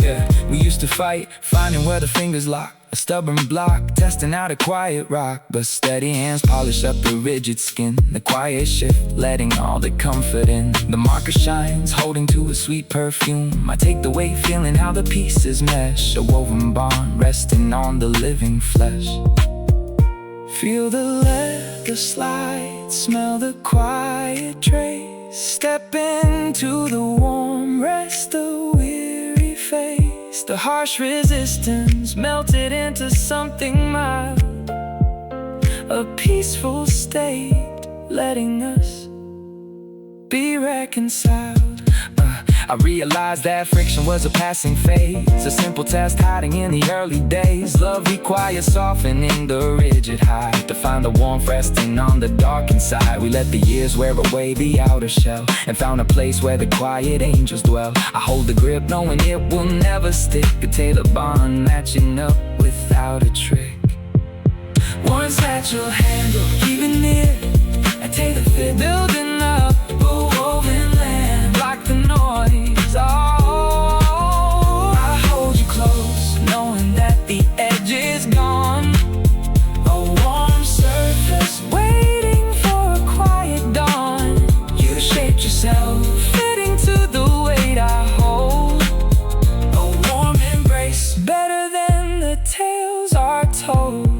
Yeah, we used to fight, finding where the fingers lock. A stubborn block, testing out a quiet rock. But steady hands polish up the rigid skin. The quiet shift, letting all the comfort in. The marker shines, holding to a sweet perfume. I take the weight, feeling how the pieces mesh. A woven bond, resting on the living flesh. Feel the leather slide, smell the quiet trace. Step into the warm, rest the weary face. The harsh resistance melted into something mild. A peaceful state, letting us be reconciled. I realized that friction was a passing phase, a simple test hiding in the early days. Love requires softening the rigid hide to find the warmth resting on the dark inside. We let the years wear away the outer shell and found a place where the quiet angels dwell. I hold the grip knowing it will never stick, a tailored bond matching up without a trick. Once at your handle, keeping near, a tailored fit building up a woven land. Block the noise. Oh, I hold you close, knowing that the edge is gone. A warm surface, waiting for a quiet dawn. You shaped yourself, fitting to the weight I hold. A warm embrace, better than the tales are told.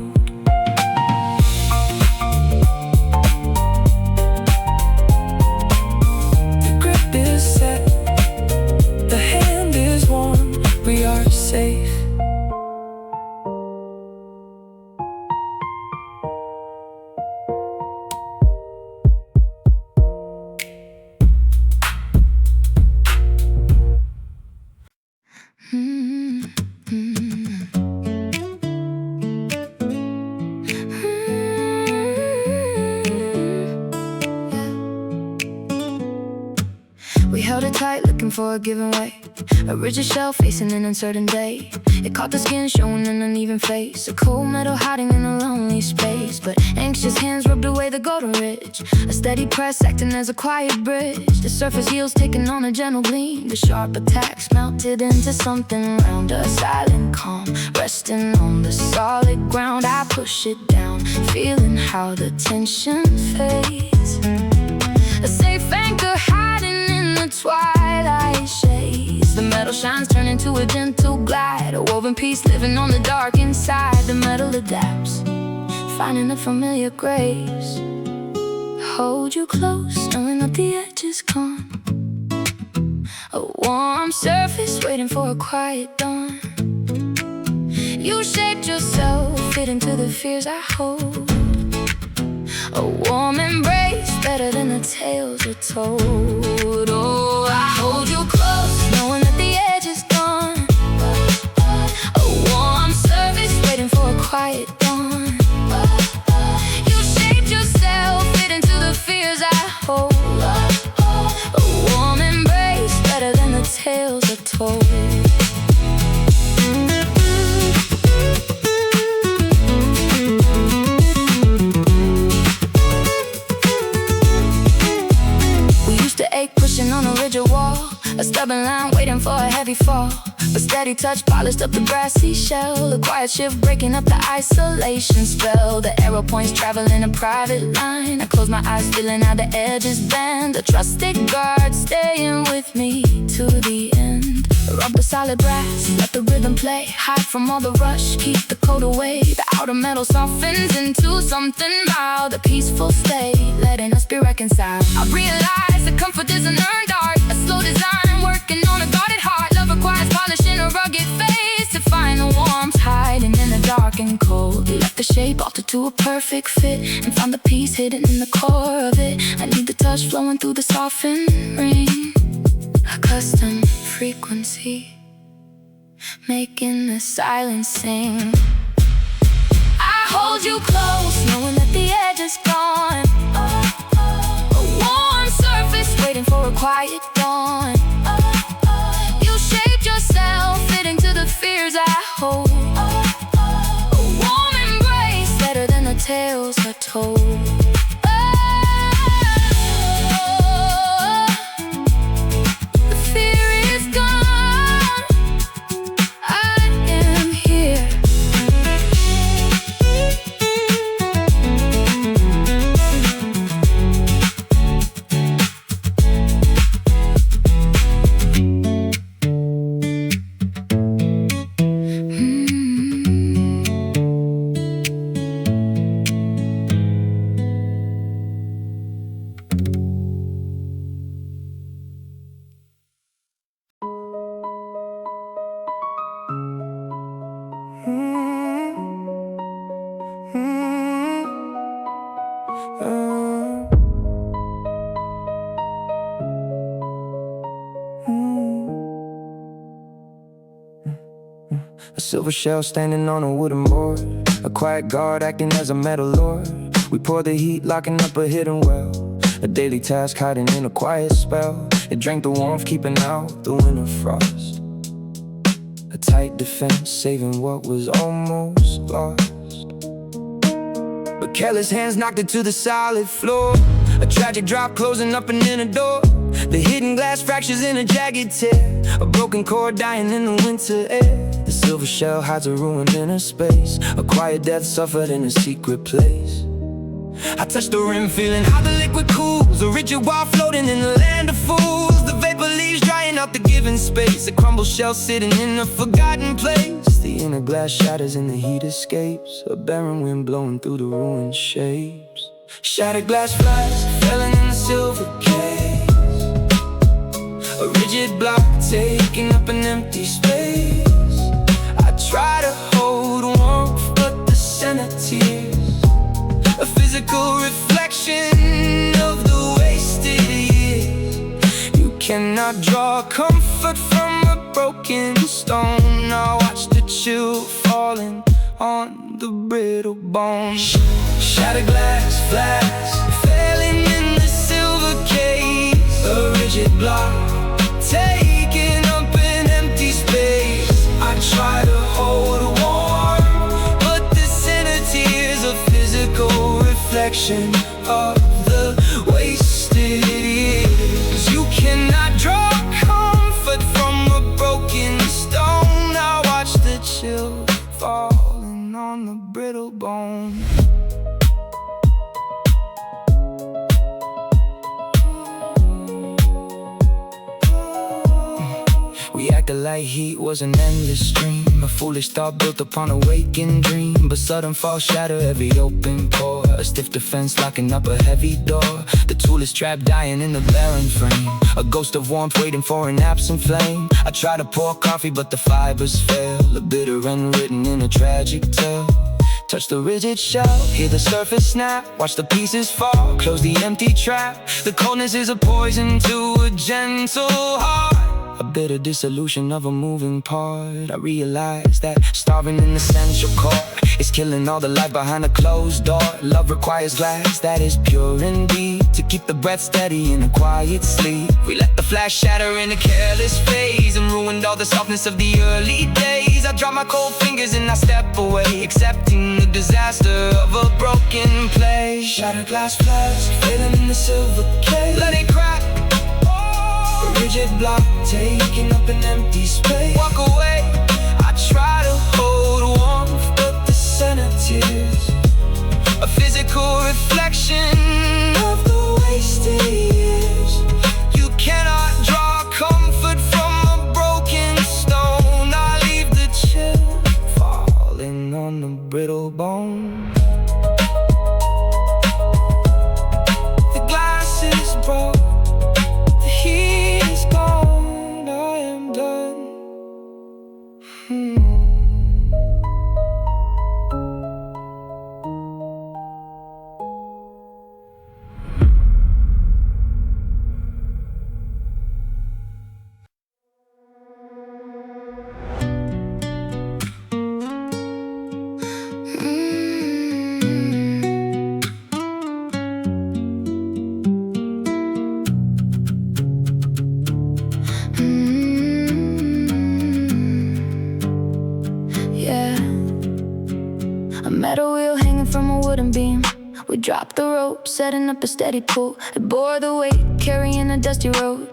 Safe. We held it tight, looking for a given way. A rigid shell facing an uncertain day. It caught the skin, showing an uneven face. A cold metal hiding in a lonely space. But anxious hands rubbed away the golden ridge. A steady press acting as a quiet bridge. The surface heels taking on a gentle gleam. The sharp attacks melted into something round. A silent calm, resting on the solid ground. I push it down, feeling how the tension fades. A safe anchor hiding in the twilight shades. The metal shines, turn into a gentle glide. A woven piece living on the dark inside. The metal adapts, finding a familiar grace. Hold you close, knowing that the edge is gone. A warm surface, waiting for a quiet dawn. You shaped yourself, fit into the fears I hold. A warm embrace, better than the tales are told. Oh, I hold you close, knowing that the edge is gone. A warm surface, waiting for a quiet dawn. You shaped yourself, fit into the fears I hold. A warm embrace, better than the tales are told. Pushing on a rigid wall, a stubborn line waiting for a heavy fall. A steady touch polished up the grassy shell. A quiet shift breaking up the isolation spell. The arrow points traveling a private line. I close my eyes feeling how the edges bend. A trusted guard staying with me to the end. Rub the solid brass, let the rhythm play. Hide from all the rush, keep the cold away. The outer metal softens into something mild. A peaceful state, letting us be reconciled. I realize that comfort is an earned art. A slow design, working on a guarded heart. Love requires polishing a rugged face to find the warmth hiding in the dark and cold. We left the shape altered to a perfect fit and found the peace hidden in the core of it. I need the touch flowing through the softened ring. A custom frequency, making the silence sing. I hold you close, knowing that the edge is gone. A warm surface waiting for a quiet dawn. You shaped yourself, fitting to the fears I hold. A warm embrace, better than the tales are told. A silver shell standing on a wooden board, a quiet guard acting as a metal lord. We pour the heat, locking up a hidden well, a daily task hiding in a quiet spell. It drank the warmth, keeping out the winter frost. A tight defense, saving what was almost lost. But careless hands knocked it to the solid floor. A tragic drop, closing up an inner door. The hidden glass fractures in a jagged tear, a broken cord dying in the winter air. The silver shell hides a ruined inner space, a quiet death suffered in a secret place. I touch the rim, feeling how the liquid cools, a rigid wall floating in the land of fools. The vapor leaves drying out the given space, a crumbled shell sitting in a forgotten place. The inner glass shatters and the heat escapes, a barren wind blowing through the ruined shapes. Shattered glass flies, falling in the silver case, a rigid block taking up an empty space. I try to hold warmth, but the center tears, a physical reflection of the wasted years. You cannot draw comfort from a broken stone. I watch the chill falling on the brittle bones. Shattered glass flags falling in the silver case, a rigid block taking up an empty space. I try to hold warm, but the center tears, a physical reflection of the wasted years. You cannot draw comfort from a broken stone. I watch the chill falling on the brittle bone. We acted like heat was an endless stream, a foolish thought built upon a waking dream. But sudden fall shatter every open pore, a stiff defense locking up a heavy door. The tool is trapped, dying in the barren frame, a ghost of warmth waiting for an absent flame. I try to pour coffee but the fibers fail, a bitter end written in a tragic tale. Touch the rigid shell, hear the surface snap, watch the pieces fall, close the empty trap. The coldness is a poison to a gentle heart, a bitter dissolution of a moving part. I realize that starving in the central core is killing all the life behind a closed door. Love requires glass that is pure and deep, to keep the breath steady in a quiet sleep. We let the flash shatter in a careless phase, and ruined all the softness of the early days. I drop my cold fingers and I step away, accepting the disaster of a broken place. Shattered glass flags, failing in the silver case. Let it crack, a rigid block taking up an empty space. Walk away, I try to hold warmth, but the center tears, a physical reflection of the wasted years. You cannot draw comfort from a broken stone. I leave the chill falling on the brittle bone. The glass is broke, the heat is gone, I am done. Yeah. A metal wheel hanging from a wooden beam. We dropped the rope, setting up a steady pull. It bore the weight, carrying a dusty road.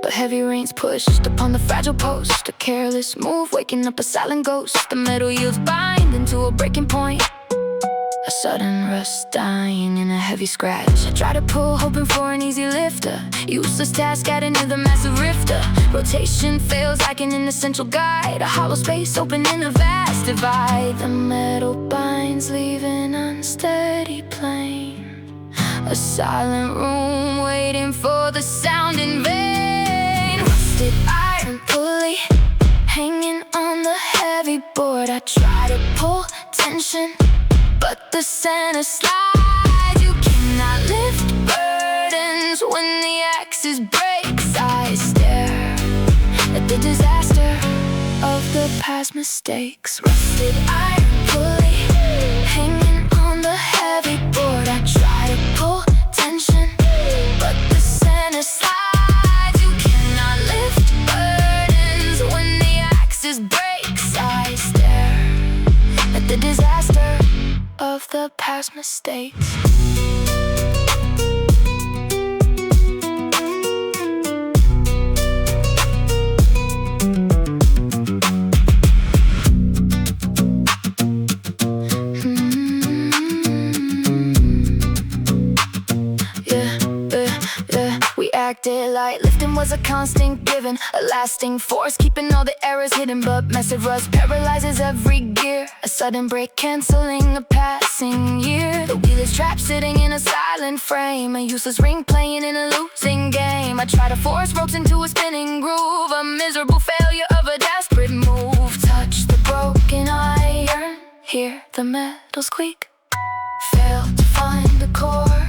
But heavy rains pushed upon the fragile post. A careless move, waking up a silent ghost. The metal yields bind into a breaking point. A sudden rust, dying in a heavy scratch. I try to pull, hoping for an easy lifter. Useless task adding to the massive rifter. Rotation fails like an inessential guide. A hollow space open in a vast divide. The metal binds, leaving unsteady plane. A silent room waiting for the sound in vain. Rusted iron pulley hanging on the heavy board. I try to pull tension, but the center slides. You cannot lift burdens when the axis breaks. I stare at the disaster of the past mistakes. Rusted iron pulley hanging on the heavy board. I try to pull tension, but the center slides. You cannot lift burdens when the axis breaks. I stare at the disaster of the past mistakes. We acted like lifting was a constant given, a lasting force, keeping all the errors hidden. But massive rust paralyzes every gear. A sudden break canceling a passing year. The wheel is trapped sitting in a silent frame. A useless ring playing in a losing game. I try to force ropes into a spinning groove. A miserable failure of a desperate move. Touch the broken iron, hear the metal squeak. Fail to find a core,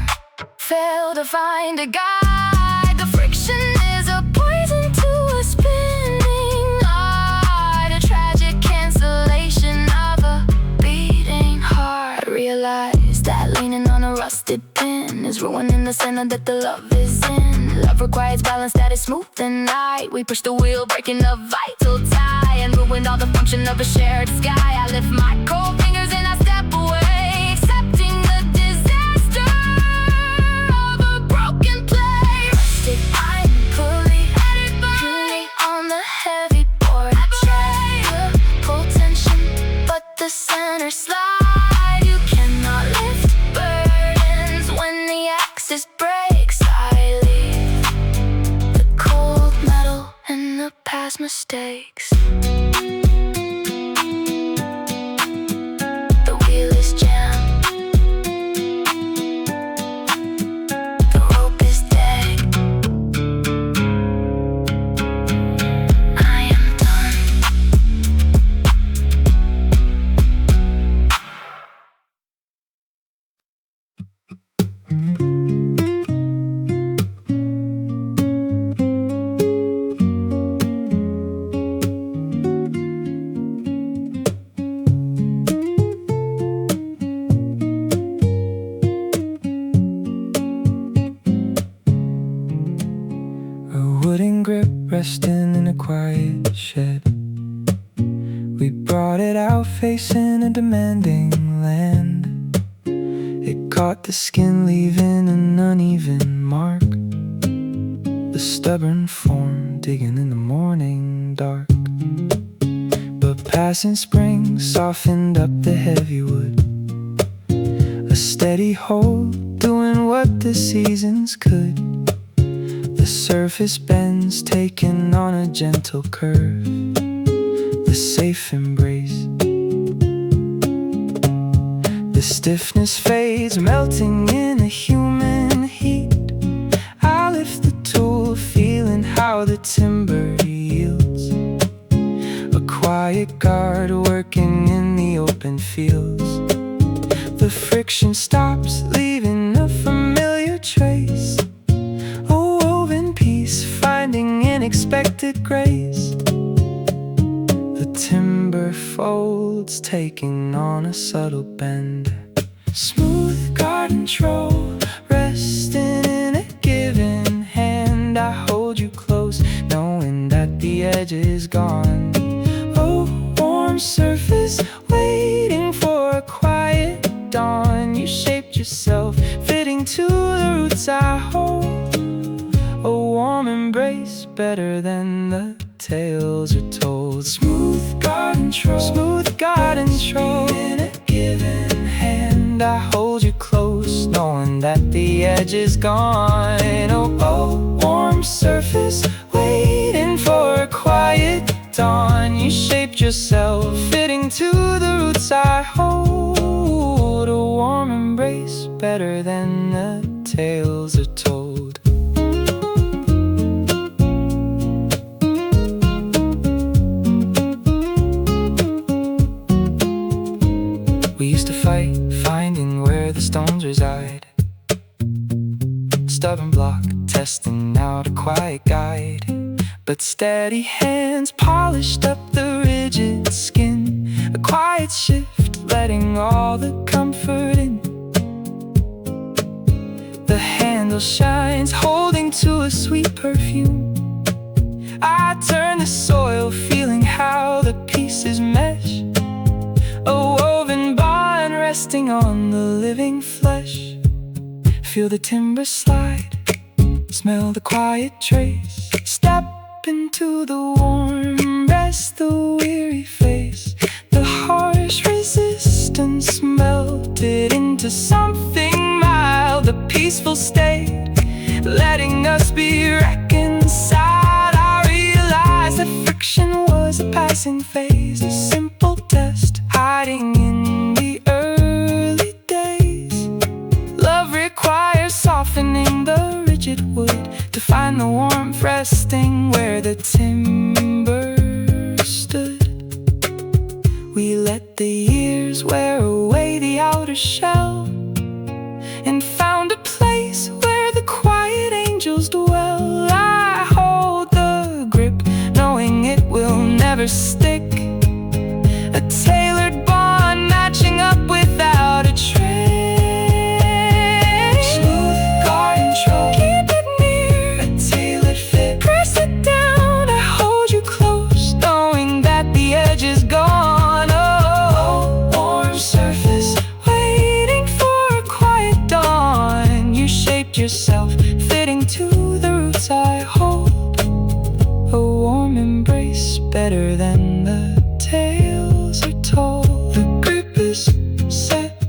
fail to find a guide. The friction is a poison to a spinning eye. A tragic cancellation of a beating heart. I realize that leaning on a rusted pin is ruining the center that the love is in. Love requires balance that is smooth and light. We push the wheel, breaking the vital tie, and ruined all the function of a shared sky. I lift my cold fingers and I step away, accepting the disaster of a broken play. Rusted iron pulley on the heavy board. I try to pull tension, but the center slide. You cannot lift burdens when the axis breaks. I leave the cold metal and the past mistakes. The wheel is jammed, the rope is dead. I am done. A wooden grip resting in a quiet shed. We brought it out facing a demanding land. It caught the skin, leaving an uneven mark. The stubborn form digging in the morning dark. But passing spring softened up the heavy wood. A steady hold, doing what the seasons could. The surface bends, taking on a gentle curve. The safe embrace. The stiffness fades, melting in the human heat. I lift the tool, feeling how the timber yields. A quiet guard working in the open fields. The friction stops, leaving a familiar trace. A woven piece, finding unexpected grace. The timber folds, taking on a subtle bend. Smooth garden troll, resting in a given hand. I hold the edge is gone. Oh, warm surface waiting for a quiet dawn. You shaped yourself, fitting to the roots I hold. A warm embrace, better than the tales are told. Smooth garden troll, in a given hand. I hold you close, knowing that the edge is gone. Oh, warm surface, waiting for a quiet dawn. You shaped yourself, fitting to the roots I hold. A warm embrace, better than the tales are told. We used to fight, finding where the stones reside. Stubborn block, testing out a quiet guide. But steady hands polished up the rigid skin. A quiet shift, letting all the comfort in. The handle shines, holding to a sweet perfume. I turn the soil, feeling how the pieces mesh. A woven bond resting on the living flesh. Feel the timber slide, smell the quiet trace. Step into the warm, rest the weary face. The harsh resistance melted into something mild. A peaceful state, letting us be reconciled. I realized that friction was a passing phase, a simple test hiding in the early days. Love requires softening the rigid wood to find the warmth resting where the timber stood. We let the years wear away the outer shell and found a place where the quiet angels dwell. I hold the grip, knowing it will never stick. A tailored bond matching up without a trace. Smooth garden troll, keep it near, a tailored fit. Press it down, I hold you close, knowing that the edge is gone. Oh, warm surface, waiting for a quiet dawn. You shaped yourself, fitting to the roots I hold. A warm embrace, better than the tales are told. The grip is set,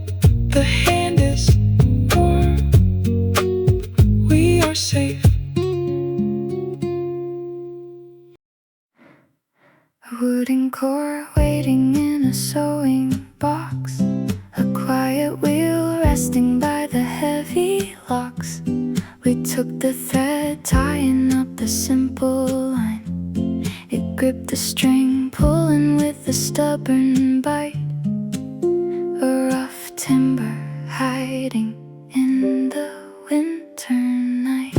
the hand is warm. We are safe. A wooden core waiting in a sewing box. A quiet wheel resting by the heavy locks. We took the thread, tying up the simple line. It gripped the string, pulling with a stubborn bite. A rough timber hiding in the winter night.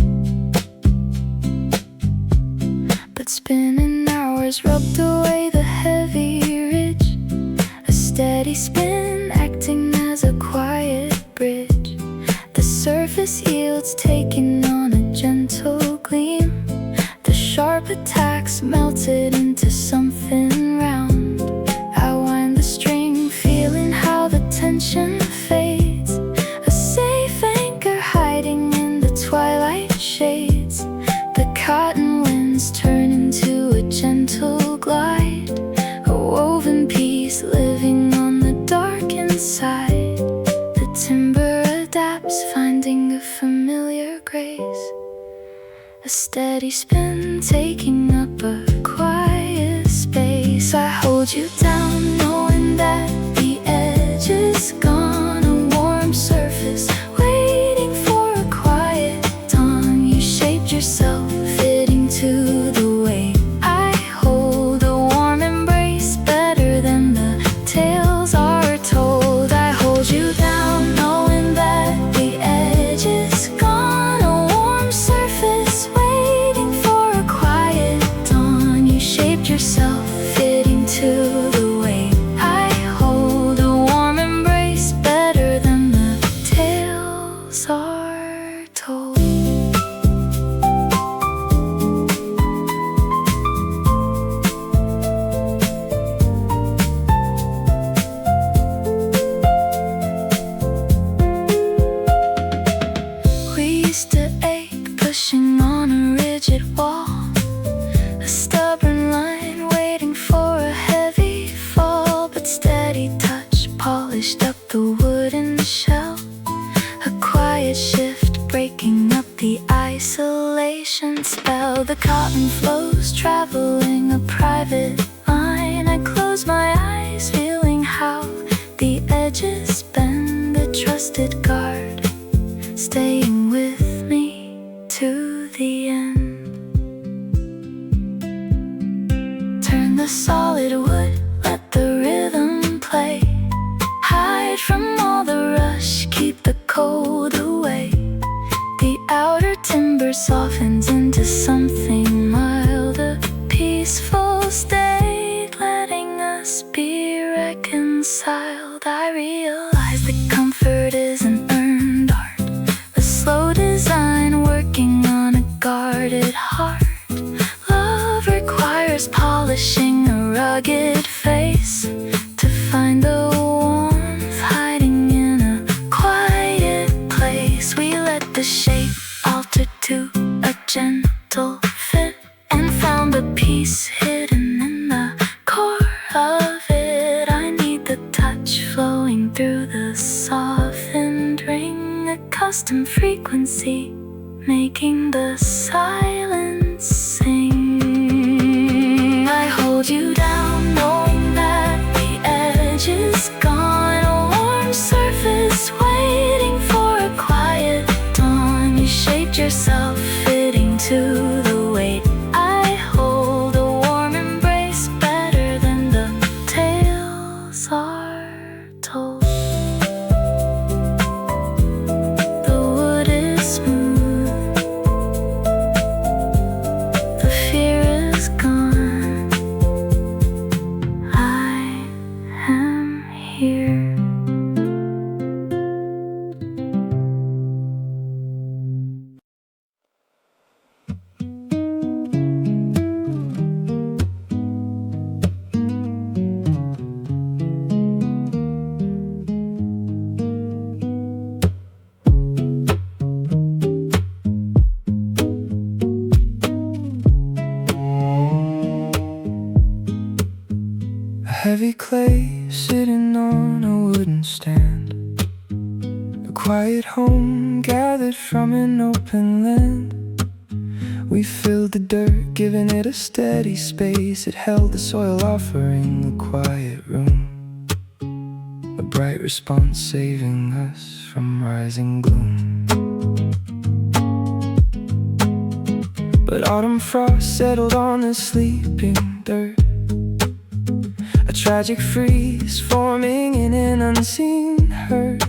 But spinning hours rubbed away the heavy ridge. A steady spin acting as a quiet bridge. The surface yields taking on a gentle gleam. The sharp attacks melted into something round. I wind the string, feeling how the tension fades. A safe anchor hiding in the twilight shades. The cotton winds turn into a gentle glide. A woven piece living on the dark inside. The timber adapts, finding a familiar grace. A steady spin taking up a quiet space. I hold you down, knowing that the edge is gone. A warm surface waiting for a quiet dawn. You shaped yourself, fitting to the way I hold. A warm embrace, better than the tales are told. I hold you down, knowing that the edge is gone. A warm surface waiting for a quiet dawn. You shaped yourself, fitting to the way A stubborn line waiting for a heavy fall, but steady touch polished up the wooden shell. A quiet shift breaking up the isolation spell. The cotton flows traveling a private line. I close my eyes feeling how the edges bend. The trusted guard staying with me to the end. Turn the solid wood, let the rhythm play. Hide from all the rush, keep the cold away. The outer timber softens into something mild, a peaceful state, letting us be reconciled. I realize that comfort is an earned art, a slow design working on a guarded heart. Love requires polishing a rugged face to find the warmth hiding in a quiet place. We let the shape alter to a gentle fit and found the peace hidden in the core of it. I need the touch flowing through the softened ring, a custom frequency making the silence sing. I hold you down knowing that the edge is gone, a warm surface waiting for a quiet dawn. You shaped yourself fitting to the weight I hold, a warm embrace better than the tales are told. The wood is smooth, the fear is gone. I am here. A heavy clay sitting on a wooden stand, a quiet home gathered from an open land. We filled the dirt, giving it a steady space. It held the soil, offering a quiet room, a bright response saving us from rising gloom. But autumn frost settled on the sleeping dirt, a tragic freeze forming in an unseen hurt.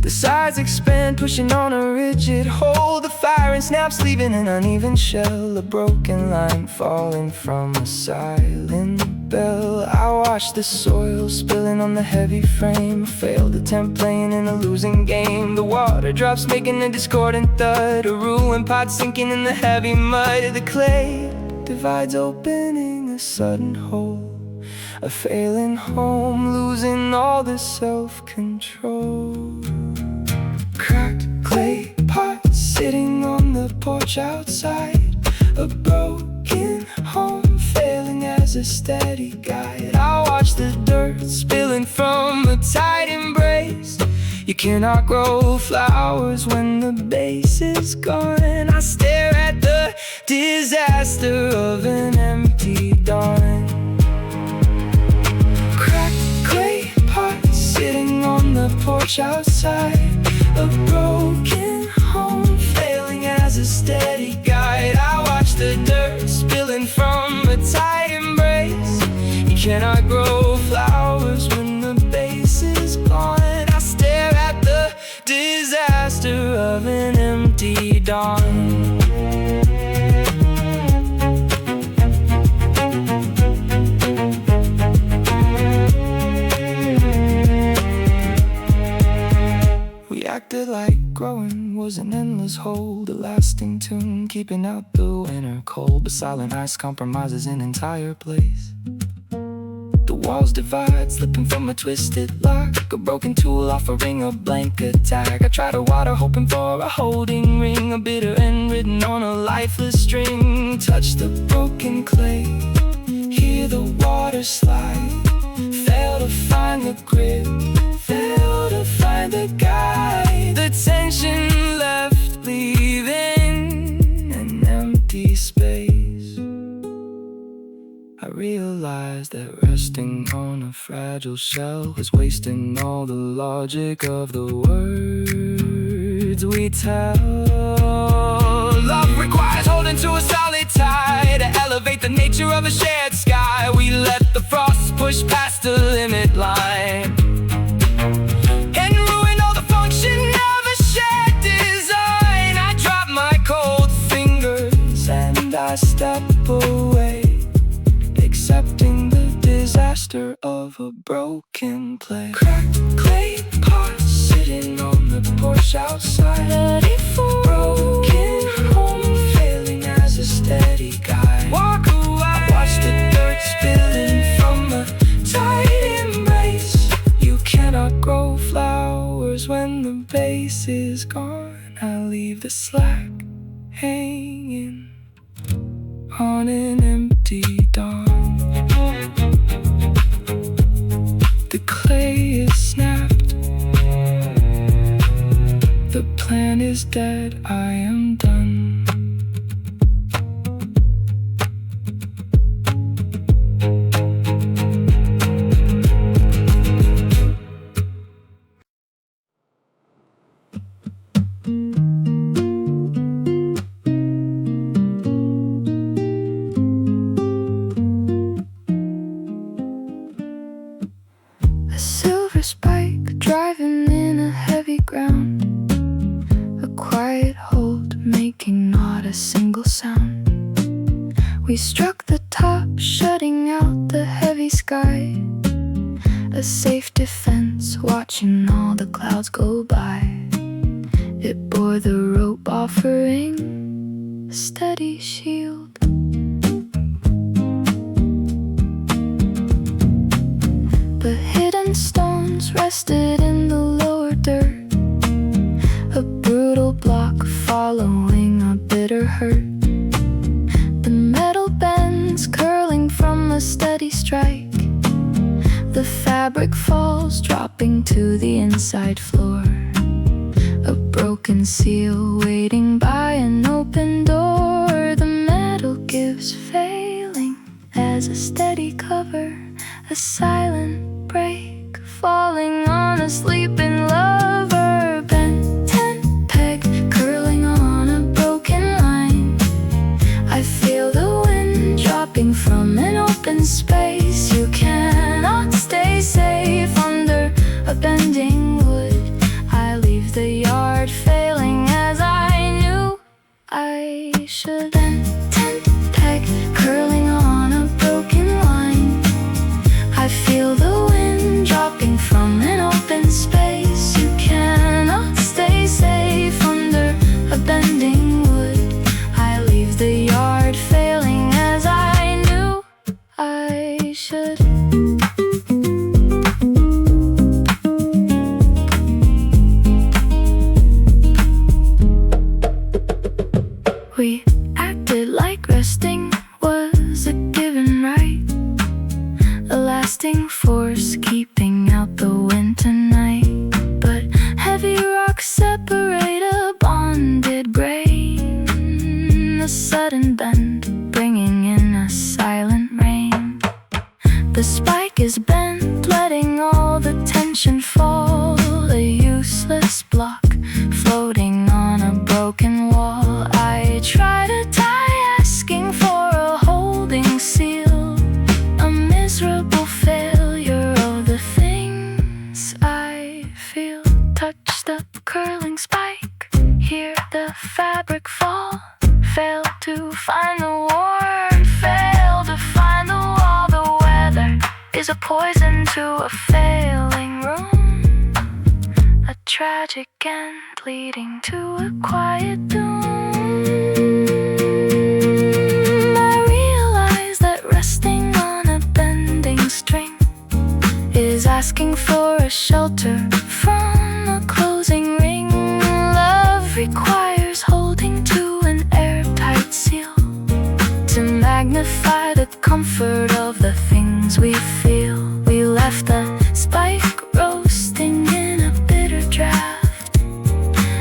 The sides expand, pushing on a rigid hold. The fire and snaps, leaving an uneven shell, a broken line falling from a silent bell. I watch the soil spilling on the heavy frame, a failed attempt playing in a losing game. The water drops making a discordant thud, a ruined pot sinking in the heavy mud. The clay divides, opening a sudden hole, a failing home, losing all the self-control. Cracked clay pot sitting on the porch outside, a broken home failing as a steady guide. I watch the dirt spilling from a tight embrace. You cannot grow flowers when the base is gone. I stare at the disaster of an empty dawn. Sitting on the porch outside, a broken home failing as a steady guide. I watch the dirt spilling from a tight embrace. You cannot grow flowers when the base is gone. I stare at the disaster of an empty dawn. Acted like growing was an endless hold, a lasting tune keeping out the winter cold. But silent ice compromises an entire place. The walls divide, slipping from a twisted lock, a broken tool offering a blank attack. I try to water, hoping for a holding ring, a bitter end written on a lifeless string. Touch the broken clay, hear the water slide, fail to find the grip, fail to find the guide. The tension left, leaving an empty space. I realized that resting on a fragile shell was wasting all the logic of the words we tell. Love requires holding to a solid tie to elevate the nature of a shared sky. We let the frost push past the limit line and ruin all the function of a shared design. I drop my cold fingers and I step away, accepting the disaster of a broken play. Cracked clay pots sitting on the porch outside, ready for broken home, failing as a steady guide. Walk away. I watch the dirt spilling from a tight embrace. You cannot grow flowers when the base is gone. I leave the slack hanging on an empty dawn. The clay is snapped, the plan is dead, I am done. Spike driving in a heavy ground, a quiet hold making not a single sound. We struck the top, shutting out the heavy sky, a safe defense watching all the clouds go by. It bore the rope offering a steady shield. The hidden stones rested in the lower dirt, a brutal block following a bitter hurt. The metal bends curling from a steady strike, the fabric falls dropping to the inside floor. A broken seal waiting by an open door. The metal gives failing as a steady cover, a silent break falling on a sleeping lover. Bent 10 peg curling on a broken line. I feel the wind dropping from an open space. You cannot stay safe under a bending wood. I leave the yard failing as I knew I should. Bent 10 peg curling on a broken line. I feel the wind dropping from an open space. You cannot stay safe under a bending wood. I leave the yard failing as I knew I should. We acted like resting was a given right, a lasting force keeping out the winter night. But heavy rocks separate a bonded brain, a sudden bend bringing in a silent rain. The spike is bent, letting all the tension fall, a useless block floating on a broken wall. I try to tie, asking for a holding seal, a miserable failure of the things I feel. Touch the curling spike, hear the fabric fall, fail to find the word, fail to find the wall. The weather is a poison to a failing room, a tragic end leading to a quiet doom. I realize that resting on a bending string to magnify the comfort of the things we feel. We left the spike roasting in a bitter draft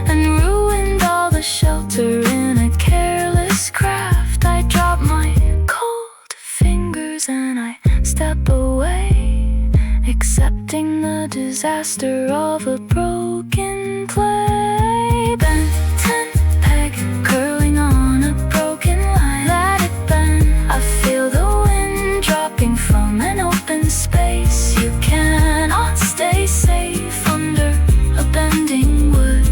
and ruined all the shelter in a careless craft. I drop my cold fingers and I step away, accepting the disaster of a broken play. Bent peg curling on a broken line. Let it bend. I feel the wind dropping from an open space. You cannot stay safe under a bending wood.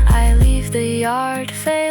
I leave the yard face